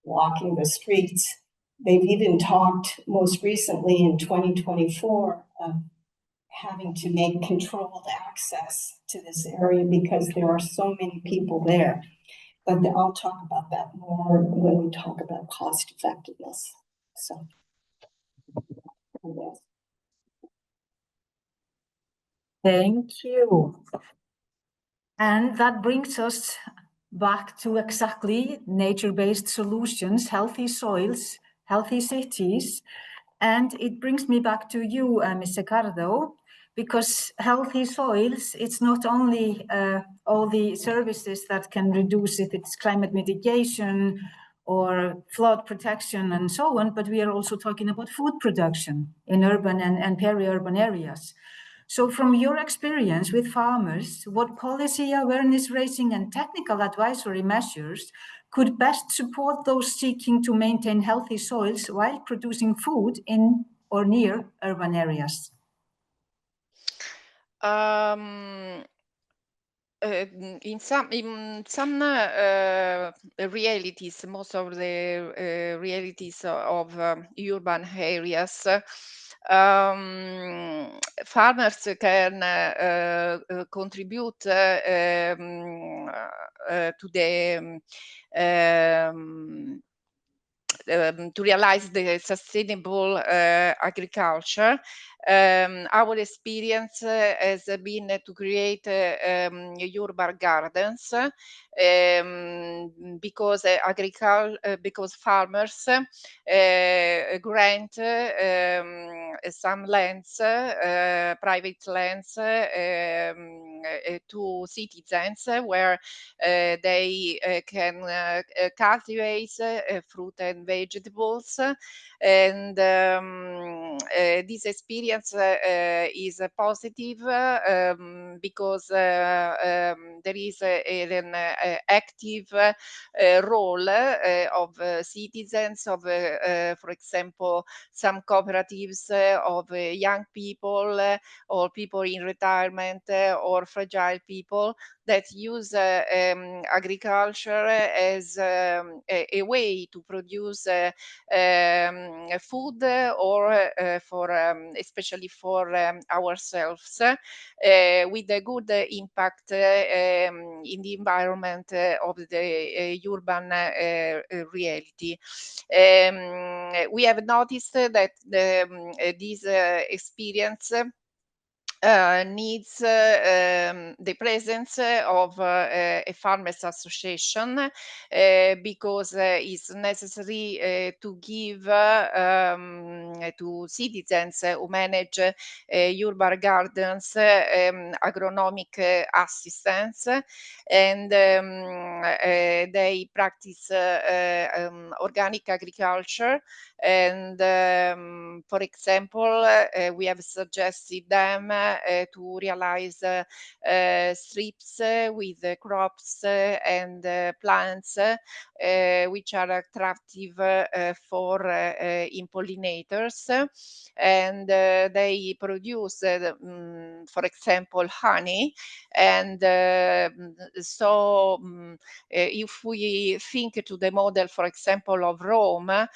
walking the streets They've even talked most recently in 2024 of having to make controlled access to this area because there are so many people there. But I'll talk about that more when we talk about cost effectiveness. So, yes. Thank you. And that brings us back to exactly nature-based solutions, healthy soils, healthy cities. And it brings me back to you, Ms. Ricardo, because healthy soils, it's not only all the services that can reduce if it's climate mitigation or flood protection and so on, but we are also talking about food production in urban and peri-urban areas. So from your experience with farmers, what policy awareness raising and technical advisory measures could best support those seeking to maintain healthy soils while producing food in or near urban areas? In some realities, most of the realities of urban areas, farmers can contribute to the to realize the sustainable agriculture. Our experience has been to create urban gardens because because farmers grant some lands, private lands, to citizens where they can cultivate fruit and vegetables. And this experience is positive because there is an active role of citizens, of, for example, some cooperatives of young people or people in retirement or fragile people that use agriculture as a way to produce food or for especially for ourselves with a good impact in the environment of the urban reality. We have noticed that this experience needs the presence of a farmers association because it's necessary to give to citizens who manage urban gardens agronomic assistance, and they practice organic agriculture. And for example, we have suggested them to realize strips with crops and plants which are attractive for pollinators, and they produce, for example, honey. And so if we think to the model, for example, of Rome,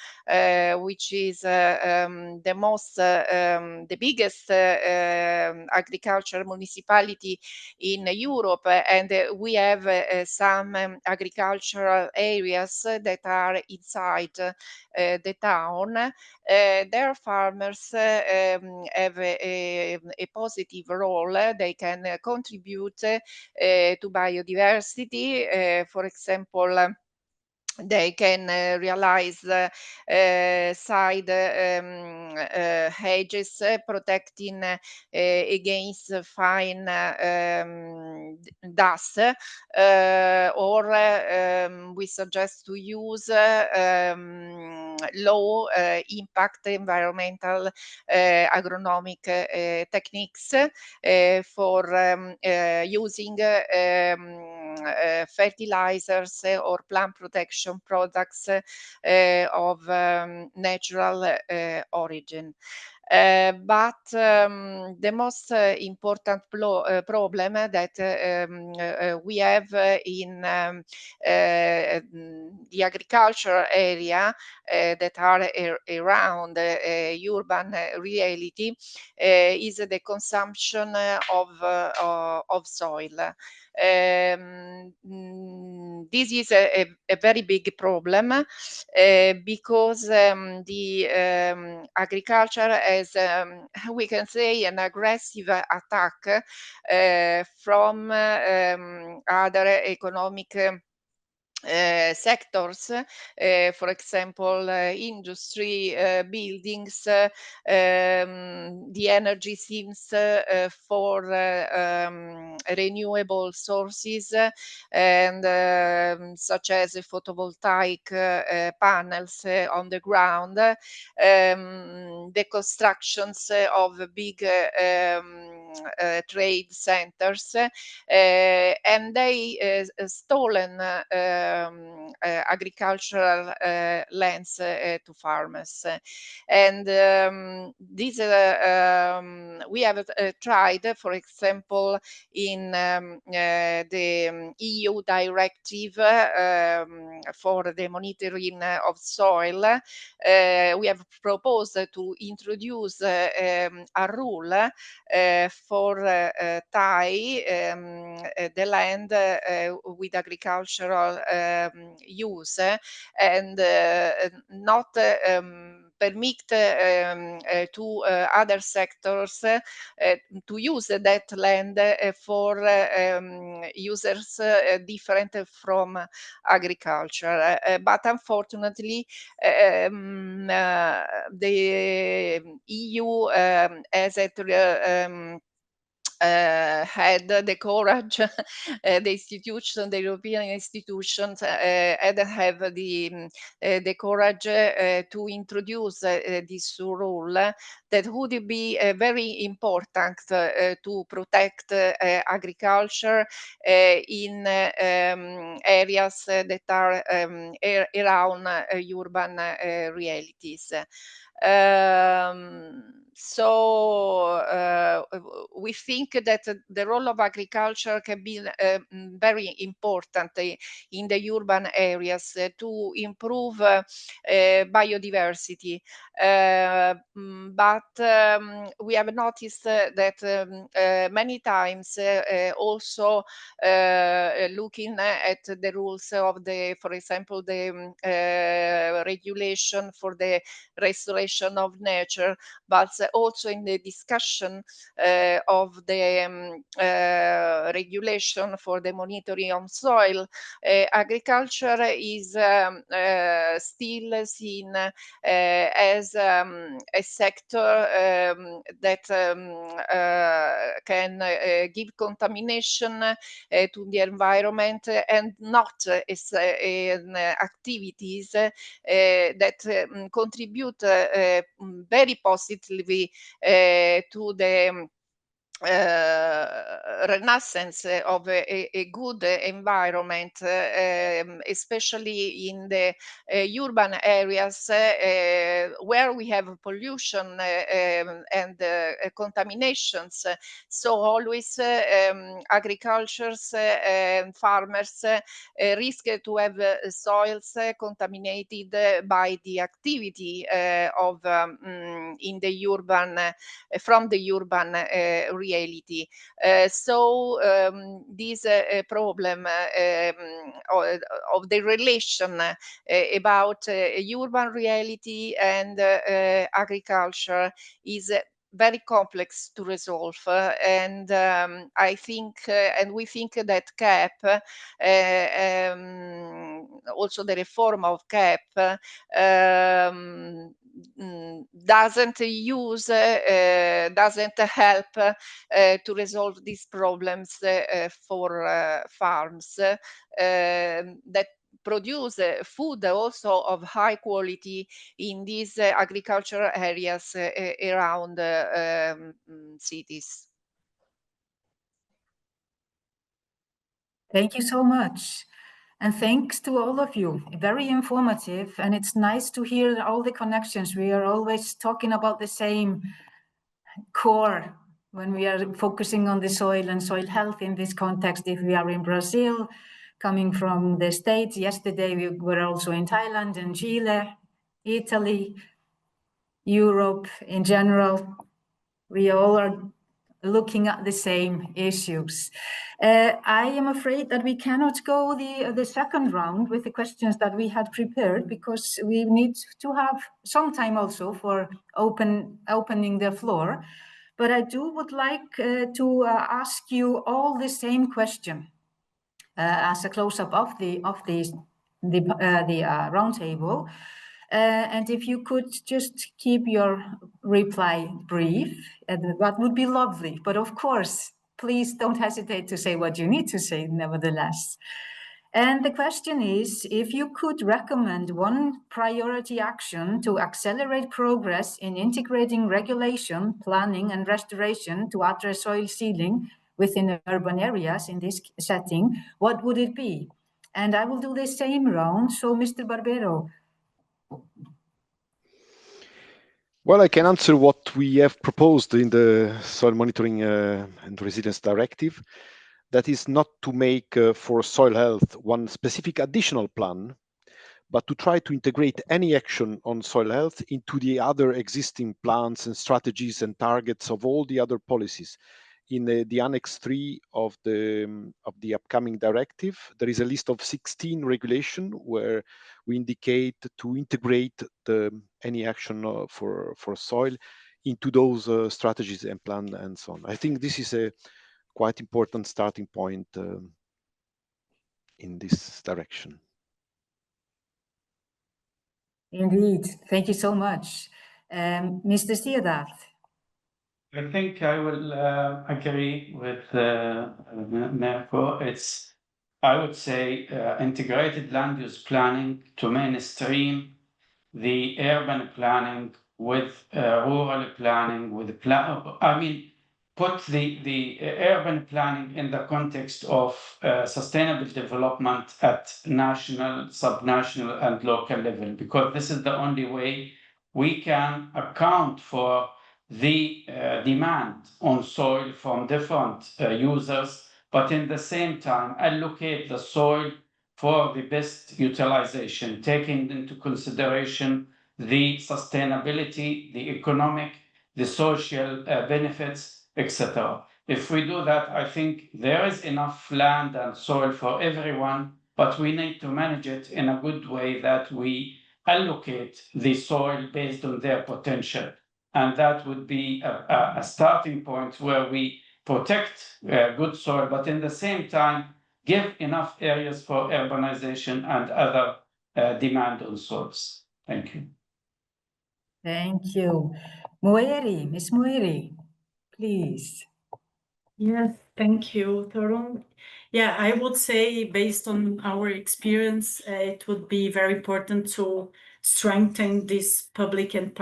which is the most, the biggest agricultural municipality in Europe, and we have some agricultural areas that are inside the town. Their farmers have a positive role. They can contribute to biodiversity. For example, they can realize side hedges protecting against fine dust, or we suggest to use low impact environmental agronomic techniques for using fertilizers or plant protection products of natural origin. But the most important problem that we have in the agriculture area that are around urban reality is the consumption of soil. This is a very big problem because the agriculture has, we can say, an aggressive attack from other economic sectors, for example, industry, buildings, the energy seems for renewable sources and such as photovoltaic panels on the ground, the constructions of big trade centers, and they stolen agricultural lands to farmers. And this we have tried, for example, in the EU directive for the monitoring of soil. We have proposed to introduce a rule for tie the land with agricultural use and not permit to other sectors to use that land for users different from agriculture. But unfortunately, the EU has had the courage, the European institutions had have the courage to introduce this rule that would be very important to protect agriculture in areas that are around urban realities. So we think that the role of agriculture can be very important in the urban areas to improve biodiversity. But we have noticed that many times also looking at the rules of for example, the regulation for the restoration of nature, but also in the discussion of the regulation for the monitoring of soil, agriculture is still seen as a sector that can give contamination to the environment and not as activities that contribute very positively to the renaissance of a good environment, especially in the urban areas where we have pollution and contaminations. So always agricultures and farmers risk to have soils contaminated by the activity of in the urban from the urban reality. So this problem of the relation about urban reality and agriculture is very complex to resolve, and I think and we think that CAP, also the reform of CAP, doesn't help to resolve these problems for farms that produce food also of high quality in these agricultural areas around cities. Thank you so much. And thanks to all of you, very informative, and it's nice to hear all the connections. We are always talking about the same core when we are focusing on the soil and soil health in this context. If we are in Brazil, coming from the States, yesterday we were also in Thailand and Chile, Italy, Europe in general. We all are looking at the same issues. I am afraid that we cannot go the second round with the questions that we had prepared, because we need to have some time also for opening the floor. But I would like to ask you all the same question as a close-up of the roundtable. And if you could just keep your reply brief, that would be lovely. But of course, please don't hesitate to say what you need to say, nevertheless. And the question is, if you could recommend one priority action to accelerate progress in integrating regulation, planning, and restoration to address soil sealing within urban areas in this setting, what would it be? And I will do the same round. So, Mr. Barbero. Well, I can answer what we have proposed in the Soil Monitoring and Resilience Directive. That is not to make for soil health one specific additional plan, but to try to integrate any action on soil health into the other existing plans and strategies and targets of all the other policies. In the Annex 3 of the upcoming directive, there is a list of 16 regulations where we indicate to integrate any action for soil into those strategies and plan and so on. I think this is a quite important starting point in this direction. Indeed, thank you so much. Mr. Siadath. I think I will agree with Mirko. I would say, integrated land use planning to mainstream the urban planning with rural planning, put the urban planning in the context of sustainable development at national, subnational, and local level, because this is the only way we can account for the demand on soil from different users, but in the same time allocate the soil for the best utilization, taking into consideration the sustainability, the economic, the social benefits, etc. If we do that, I think there is enough land and soil for everyone, but we need to manage it in a good way that we allocate the soil based on their potential. And that would be a starting point where we protect good soil, but in the same time, give enough areas for urbanization and other demand on soils. Thank you. Thank you. Moeri, Ms. Moeri, please. Yes, thank you, Torun. Yeah, I would say based on our experience, it would be very important to strengthen this public and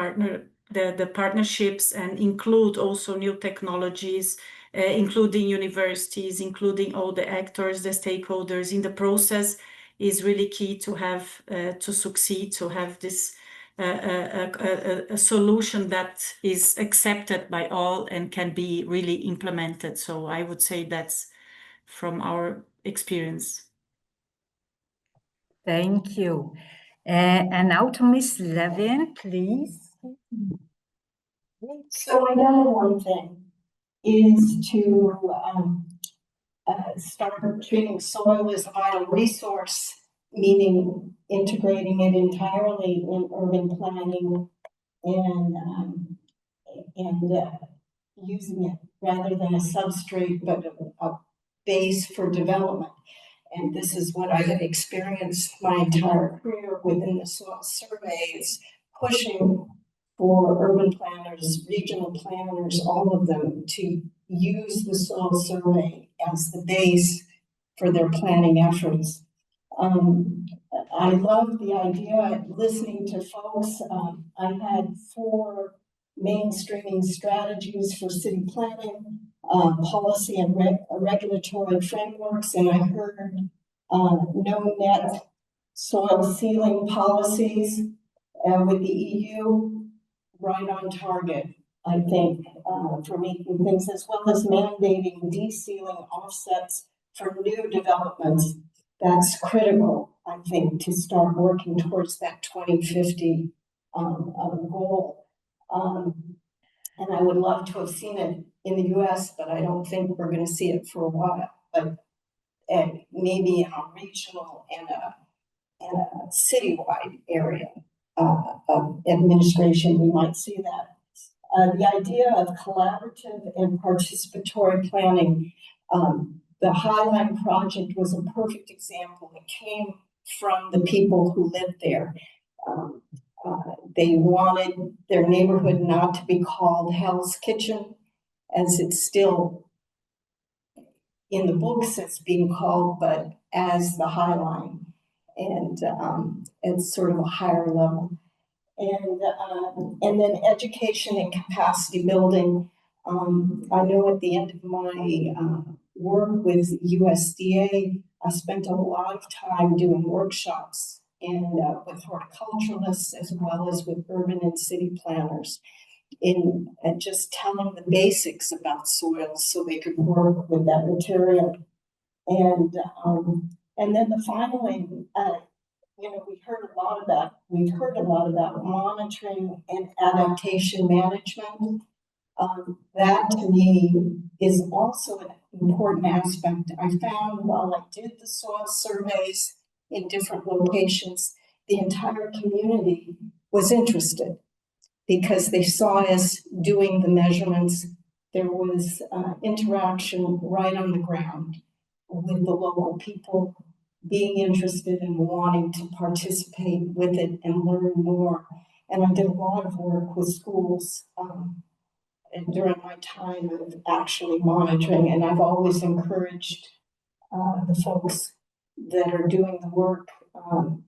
the partnerships and include also new technologies, including universities, including all the actors, the stakeholders in the process is really key to have to succeed, to have this a solution that is accepted by all and can be really implemented. So I would say that's from our experience. Thank you. And now to Ms. Levin, please. So another one thing is to start treating soil as a vital resource, meaning integrating it entirely in urban planning and using it rather than a substrate, but a base for development. And this is what I have experienced my entire career within the soil surveys, pushing for urban planners, regional planners, all of them to use the soil survey as the base for their planning efforts. I love the idea, listening to folks. I had 4 mainstreaming strategies for city planning, policy and regulatory frameworks, and I heard no net soil sealing policies, and with the EU, right on target, I think, for making things, as well as mandating de-sealing offsets for new developments. That's critical, I think, to start working towards that 2050 goal. And I would love to have seen it in the US, but I don't think we're going to see it for a while. But maybe in a regional and a citywide area of administration, we might see that. The idea of collaborative and participatory planning, the Highline Project was a perfect example. It came from the people who lived there. They wanted their neighborhood not to be called Hell's Kitchen, as it's still in the books it's being called, but as the Highline, and it's sort of a higher level. And then education and capacity building. I know at the end of my work with USDA, I spent a lot of time doing workshops and with horticulturalists as well as with urban and city planners in just telling the basics about soils so they could work with that material. And then the finally, we've heard a lot about monitoring and adaptation management. That to me is also an important aspect. I found while I did the soil surveys in different locations, the entire community was interested because they saw us doing the measurements. There was interaction right on the ground with the local people being interested and wanting to participate with it and learn more. And I did a lot of work with schools and during my time of actually monitoring, and I've always encouraged the folks that are doing the work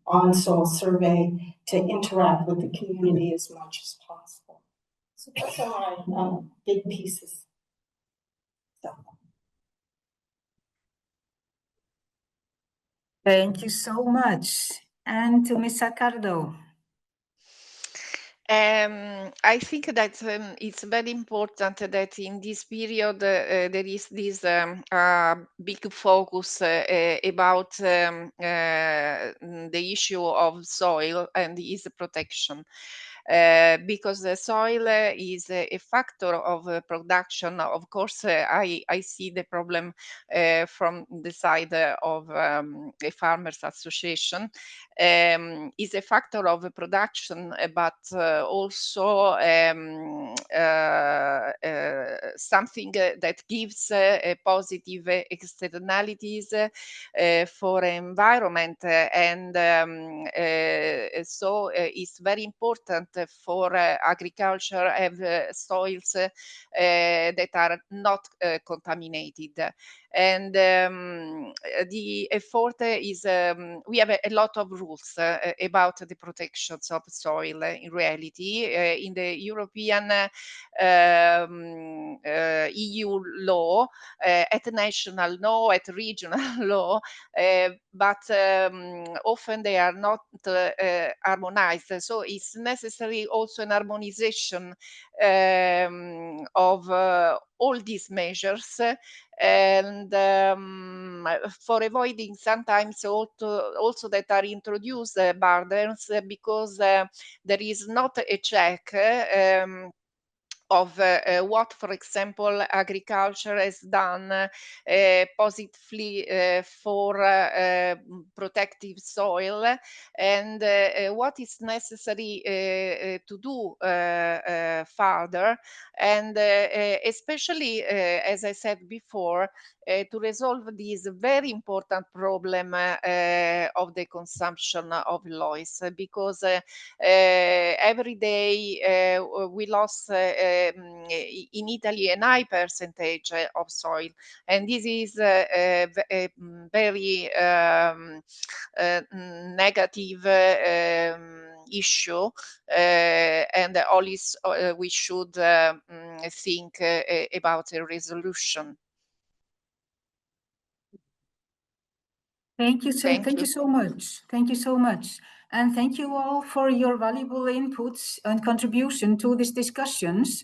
on soil survey to interact with the community as much as possible. So those are my big pieces. So. Thank you so much. And to Ms. Accardo. I think that it's very important that in this period there is this big focus about the issue of soil and its protection. Because the soil is a factor of production. Of course, I see the problem from the side of a farmers association. Is a factor of production, but also something that gives positive externalities for environment, and so it's very important for agriculture have soils that are not contaminated. And the effort is we have a lot of rules about the protections of soil in reality in the European EU law, at national law, at regional law, but often they are not harmonized. So it's necessary also an harmonization of all these measures, and for avoiding sometimes also that are introduced burdens because there is not a check of what, for example, agriculture has done positively for protective soil, and what is necessary to do further, and especially, as I said before, to resolve this very important problem of the consumption of lois, because every day we lost in Italy a high percentage of soil, and this is a very negative issue, and always we should think about a resolution. Thank you Thank you. so much. Thank you so much. And thank you all for your valuable inputs and contribution to these discussions.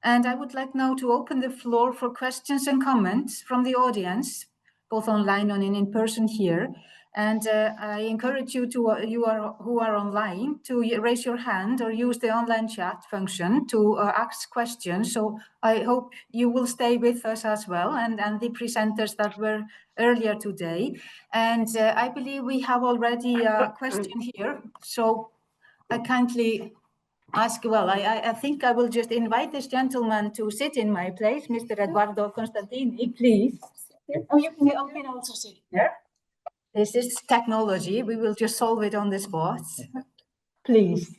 And I would like now to open the floor for questions and comments from the audience, both online and in person here. And I encourage you to who are online to raise your hand or use the online chat function to ask questions. So I hope you will stay with us as well, and the presenters that were earlier today. And I believe we have already a question here. So I kindly ask, well, I think I will just invite this gentleman to sit in my place, Mr. Eduardo Constantini, please. Oh, you can also sit here. This is technology. We will just solve it on the spot. Please.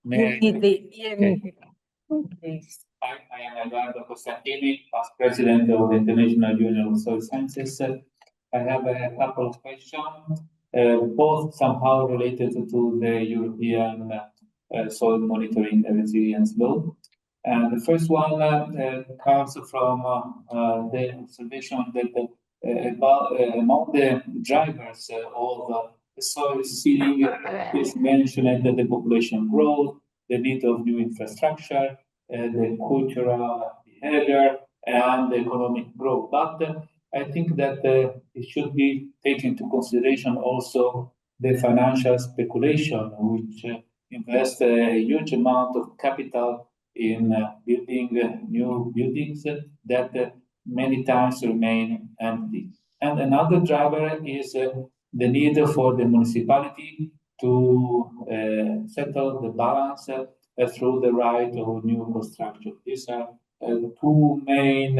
You need the please. I am Eduardo Costantini, past president of the International Union of Soil Sciences. I have a couple of questions, both somehow related to the European soil monitoring and resilience law. And the first one comes from the observation that among the drivers of soil sealing is mentioned that the population growth, the need of new infrastructure, the cultural behavior, and the economic growth. But I think that it should be taken into consideration also the financial speculation, which invest a huge amount of capital in building new buildings that many times remain empty. And another driver is the need for the municipality to settle the balance through the right of new construction. These are two main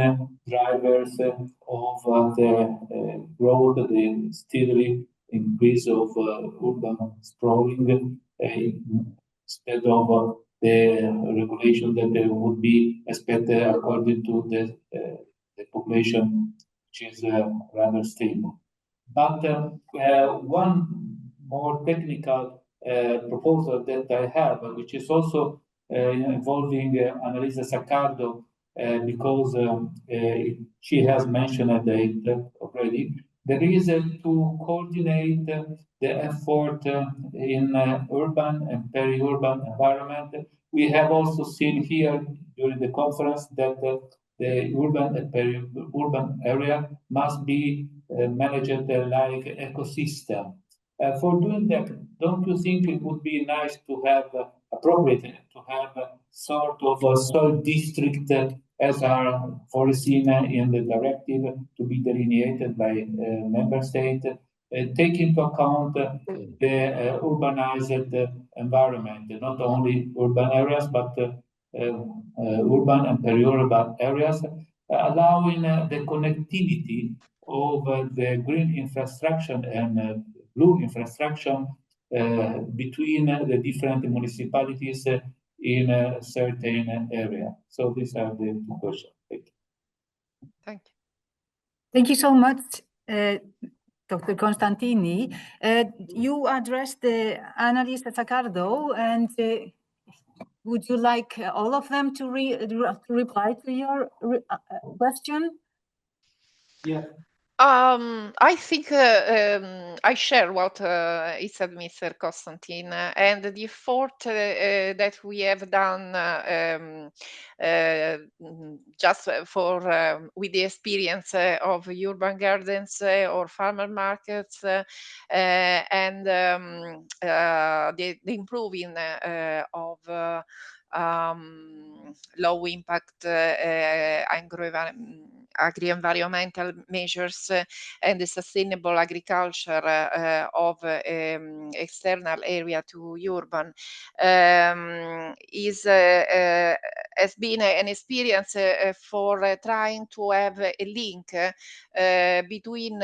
drivers of the growth, the steadily increase of urban sprawling instead of the regulation that would be expected according to the population, which is rather stable. But one more technical proposal that I have, which is also involving Annalisa Saccardo, because she has mentioned it already, there is to coordinate the effort in urban and peri-urban environment. We have also seen here during the conference that the urban and peri-urban area must be managed like ecosystem. For doing that, don't you think it would be nice to have appropriate to have a sort of a soil district as are foreseen in the directive to be delineated by member state, take into account the urbanized environment, not only urban areas, but urban and peri-urban areas, allowing the connectivity of the green infrastructure and blue infrastructure between the different municipalities in a certain area. So these are the two questions. Thank you. Thank you. Thank you so much, Dr. Constantini. You addressed Annalisa Saccardo, and would you like all of them to reply to your question? Yeah. I think I share what he said, Mr. Constantine, and the effort that we have done just for with the experience of urban gardens or farmer markets and the improving of low impact agri-environmental measures and the sustainable agriculture of external area to urban has been an experience for trying to have a link between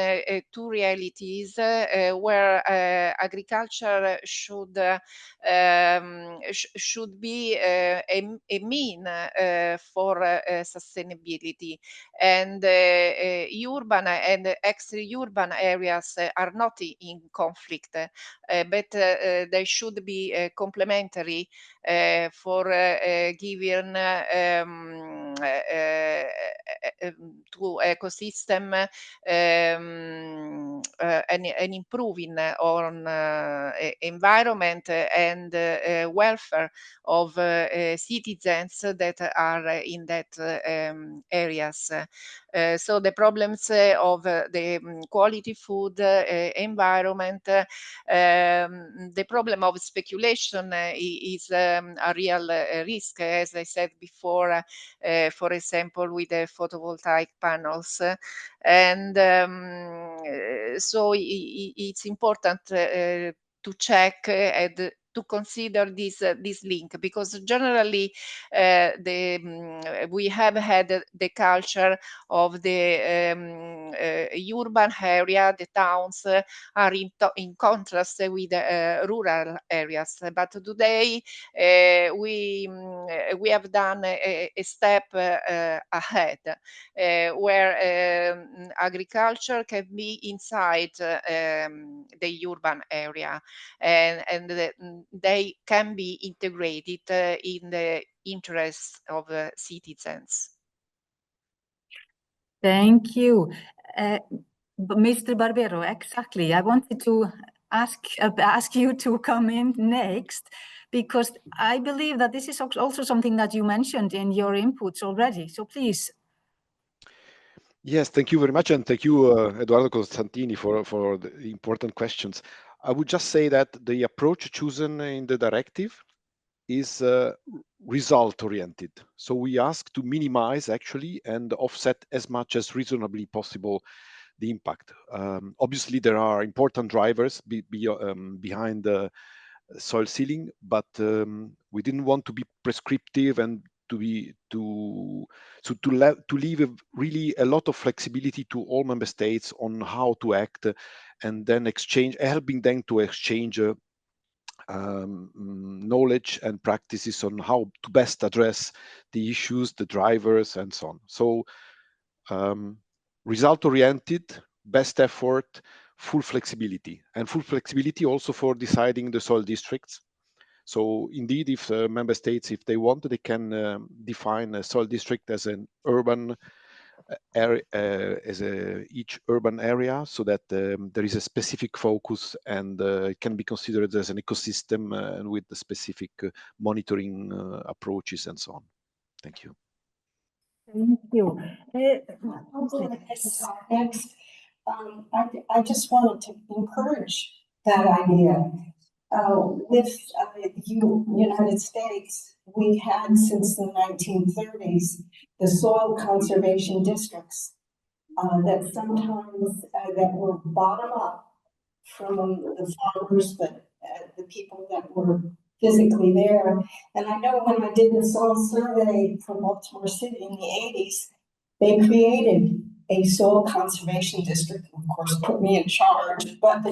two realities where agriculture should be a mean for sustainability, and urban and extra-urban areas are not in conflict, but they should be complementary for giving to ecosystem and improving on environment and welfare of citizens that are in that areas. So the problems of the quality food, environment, the problem of speculation is a real risk, as I said before, for example, with the photovoltaic panels. And so it's important to check and to consider this link, because generally we have had the culture of the urban area, the towns are in contrast with rural areas. But today we have done a step ahead, where agriculture can be inside the urban area, and they can be integrated in the interests of citizens. Thank you. Mr. Barbero, exactly. I wanted to ask you to come in next, because I believe that this is also something that you mentioned in your inputs already. So please. Yes, thank you very much, and thank you, Eduardo Costantini, for the important questions. I would just say that the approach chosen in the directive is result-oriented. So we ask to minimize actually and offset as much as reasonably possible the impact. Obviously, there are important drivers behind the soil sealing, but we didn't want to be prescriptive and to leave really a lot of flexibility to all member states on how to act, and then helping them to exchange knowledge and practices on how to best address the issues, the drivers, and so on. So result-oriented, best effort, full flexibility, and full flexibility also for deciding the soil districts. So indeed, if member states, if they want, they can define a soil district as an urban area, each urban area, so that there is a specific focus, and it can be considered as an ecosystem and with the specific monitoring approaches and so on. Thank you. Thank you. Next, I just wanted to encourage that idea. With the United States, we had since the 1930s the soil conservation districts that sometimes that were bottom up from the farmers, but the people that were physically there. And I know when I did the soil survey for Baltimore City in the 80s, they created a soil conservation district, of course, put me in charge, but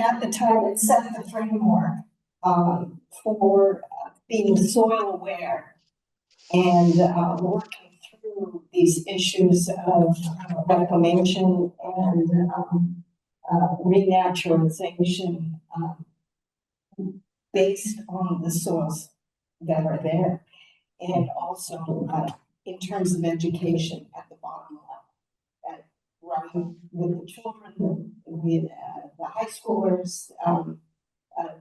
at the time it set the framework for being soil aware and working through these issues of reclamation and renaturalization based on the soils that are there, and also in terms of education at the bottom level, running with the children, with the high schoolers,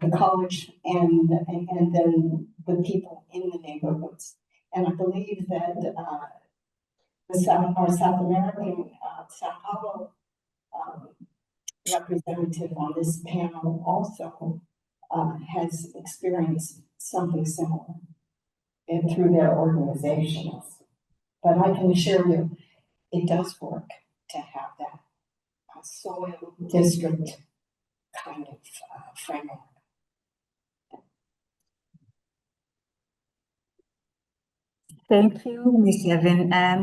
the college, and then the people in the neighborhoods. And I believe that our South American Sao Paulo representative on this panel also has experienced something similar through their organizations. But I can assure you, it does work to have that soil district kind of framework. Thank you, Ms. Levin. Anna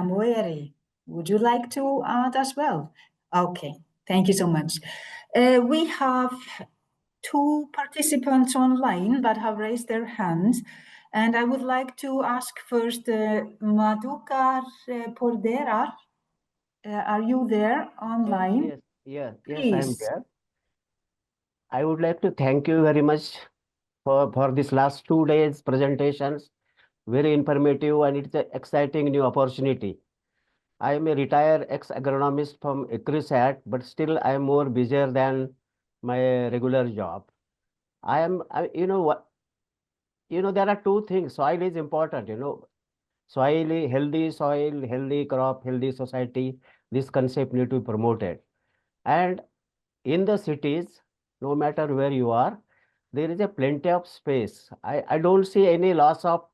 Moeri, would you like to add as well? Okay, thank you so much. We have two participants online that have raised their hands, and I would like to ask first Madhukar Pordera. Are you there online? Yes, Please. I'm there. I would like to thank you very much for this last 2 days presentations. Very informative and it's an exciting new opportunity. I am a retired ex-agronomist from ICRISAT, but still I am more busier than my regular job. You know what, there are two things. Soil is important, soil, healthy crop, healthy society. This concept need to be promoted. And in the cities, no matter where you are, there is a plenty of space. I don't see any loss of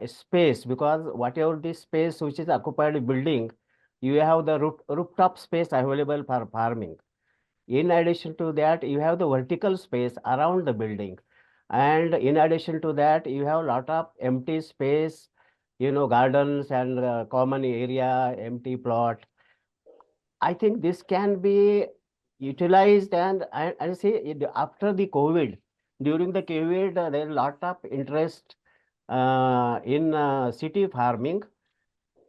space because whatever this space which is occupied in building, you have the rooftop space available for farming. In addition to that, you have the vertical space around the building. And in addition to that, you have a lot of empty space, gardens and common area, empty plot. I think this can be utilized and see after the COVID, during the COVID, there is a lot of interest in city farming.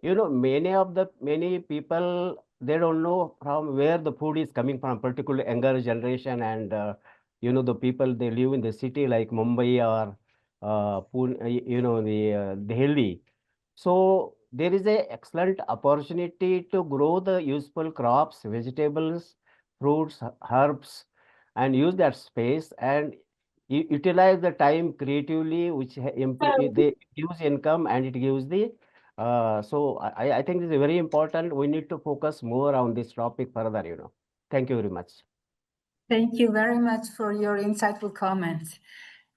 Many people, they don't know from where the food is coming from, particularly younger generation and the people they live in the city like Mumbai or Pune, the Delhi. So there is a excellent opportunity to grow the useful crops, vegetables, fruits, herbs, and use that space and utilize the time creatively, which they gives income and it gives the. So I think this is very important. We need to focus more on this topic further. Thank you very much. Thank you very much for your insightful comments.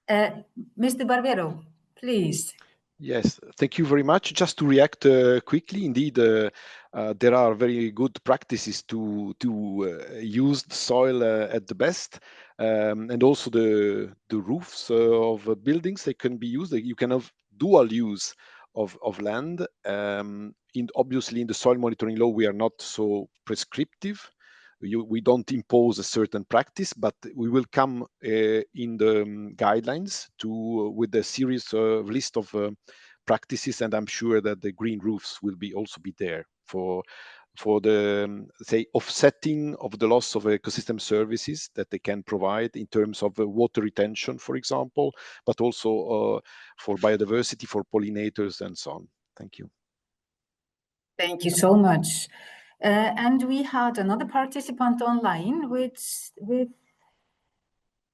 Mr. Barbero, please. Yes, thank you very much. Just to react quickly, indeed, there are very good practices to use the soil at the best, and also the roofs of buildings, they can be used. You can have dual use of land. Obviously, in the soil monitoring law, we are not so prescriptive. We don't impose a certain practice, but we will come in the guidelines with a series list of practices, and I'm sure that the green roofs will also be there for the say offsetting of the loss of ecosystem services that they can provide in terms of water retention, for example, but also for biodiversity, for pollinators, and so on. Thank you. Thank you so much. And we had another participant online with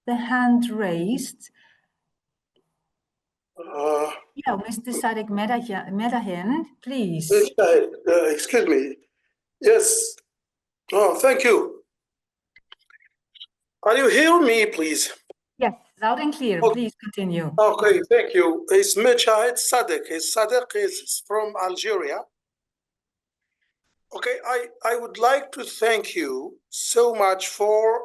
the hand raised. Yeah, Mr. Sadek Medahen, please. Excuse me. Yes. Oh, thank you. Are you hearing me, please? Yes, loud and clear. Okay. Please continue. Okay, thank you. It's Mujahid Sadek. Sadek is from Algeria. Okay, I would like to thank you so much for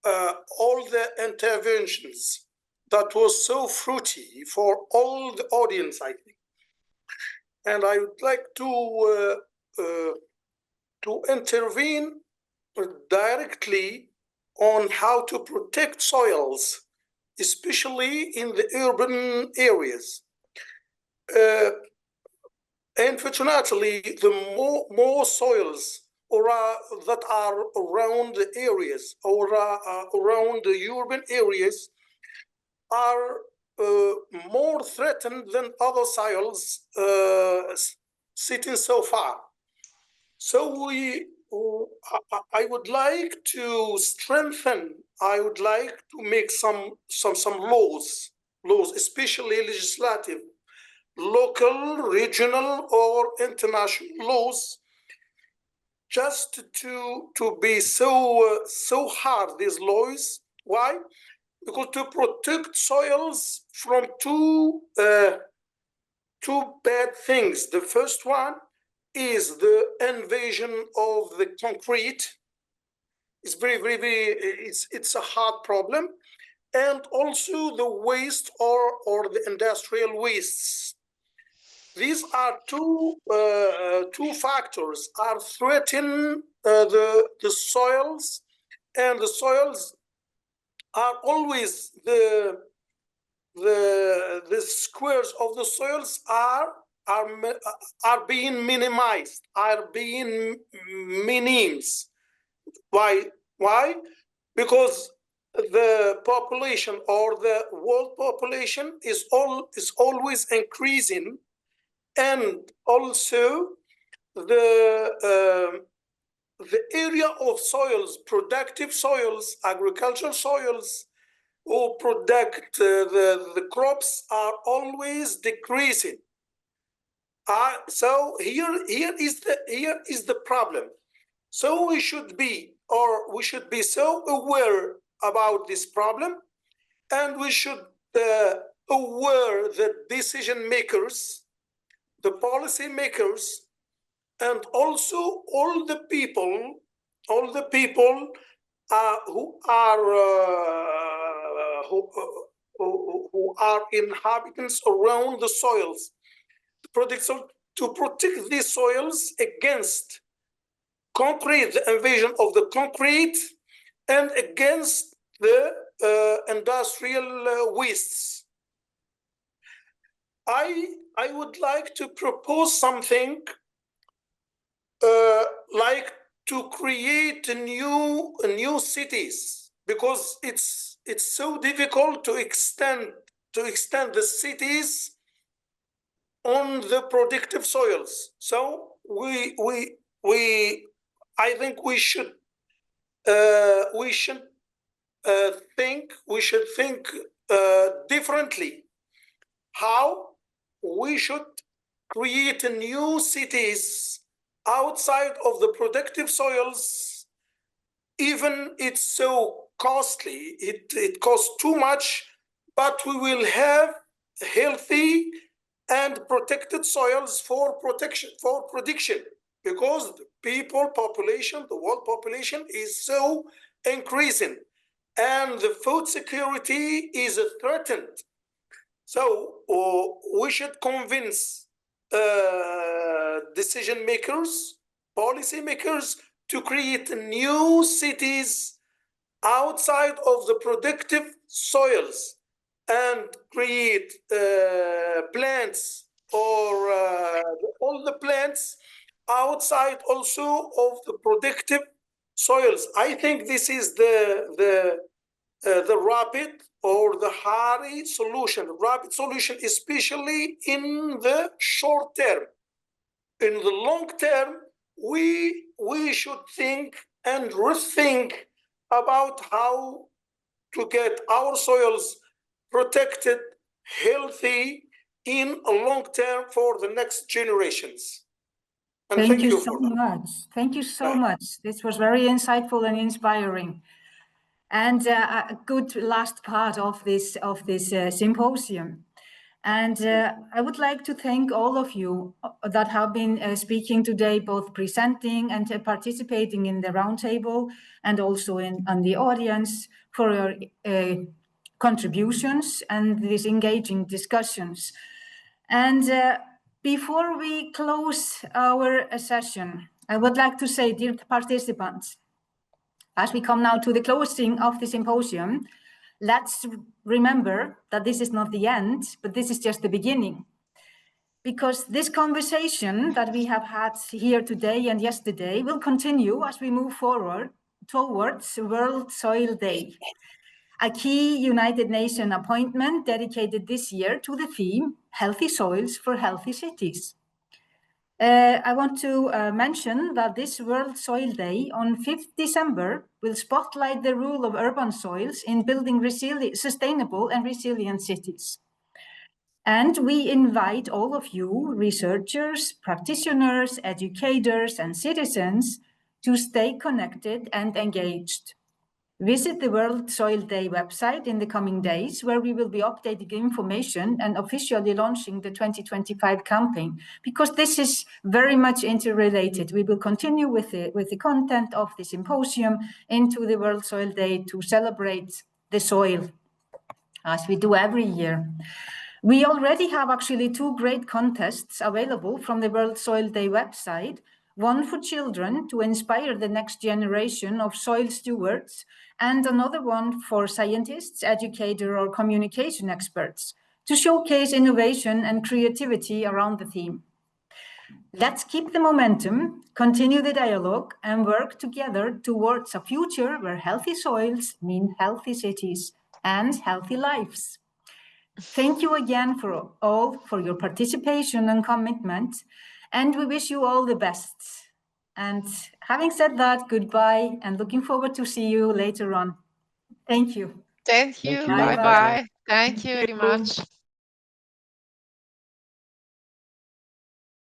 all the interventions. That was so fruity for all the audience, I think. And I would like to intervene directly on how to protect soils, especially in the urban areas. Unfortunately, the more soils that are around the areas or around the urban areas are more threatened than other soils sitting so far. So I would like to strengthen. I would like to make some laws, especially legislative, local, regional, or international laws, just to be so hard. These laws. Why? Because to protect soils from two bad things. The first one is the invasion of the concrete. It's very, it's a hard problem. And also the waste or the industrial wastes. These are two factors are threatening the soils, and the soils are always the squares of the soils are being minimized, are being minims. Why? Because the population or the world population is always increasing, and also the area of soils, productive soils, agricultural soils, who product the crops are always decreasing. So here is the problem. So we should be so aware about this problem, and we should aware the decision makers, the policy makers, and also all the people who are inhabitants around the soils, to protect these soils against concrete, the invasion of the concrete, and against the industrial wastes. I would like to propose something like to create new cities, because it's so difficult to extend the cities on the productive soils. So I think we should think differently how we should create new cities outside of the productive soils. Even it's so costly, it costs too much, but we will have healthy and protected soils for prediction, because the world population is so increasing, and the food security is threatened. So we should convince decision makers, policy makers, to create new cities outside of the productive soils, and create plants, or all the plants outside also of the productive soils. I think this is the rapid or the rapid solution, especially in the short term. In the long term, we should think and rethink about how to get our soils protected, healthy in a long term for the next generations. And thank you so much. Thank you so much. This was very insightful and inspiring. And a good last part of this symposium. And I would like to thank all of you that have been speaking today, both presenting and participating in the roundtable, and also on the audience, for your contributions and these engaging discussions. And before we close our session, I would like to say, dear participants, as we come now to the closing of the symposium, let's remember that this is not the end, but this is just the beginning. Because this conversation that we have had here today and yesterday will continue as we move forward towards World Soil Day, a key United Nations appointment dedicated this year to the theme, Healthy Soils for Healthy Cities. I want to mention that this World Soil Day on 5th December will spotlight the role of urban soils in building sustainable and resilient cities. And we invite all of you, researchers, practitioners, educators, and citizens, to stay connected and engaged. Visit the World Soil Day website in the coming days, where we will be updating information and officially launching the 2025 campaign, because this is very much interrelated. We will continue with the content of the symposium into the World Soil Day to celebrate the soil, as we do every year. We already have actually 2 great contests available from the World Soil Day website, one for children to inspire the next generation of soil stewards, and another one for scientists, educators, or communication experts to showcase innovation and creativity around the theme. Let's keep the momentum, continue the dialogue, and work together towards a future where healthy soils mean healthy cities and healthy lives. Thank you again for your participation and commitment, and we wish you all the best. And having said that, goodbye, and looking forward to see you later on. Thank you. Thank you. Thank you. Bye-bye. Thank you very much.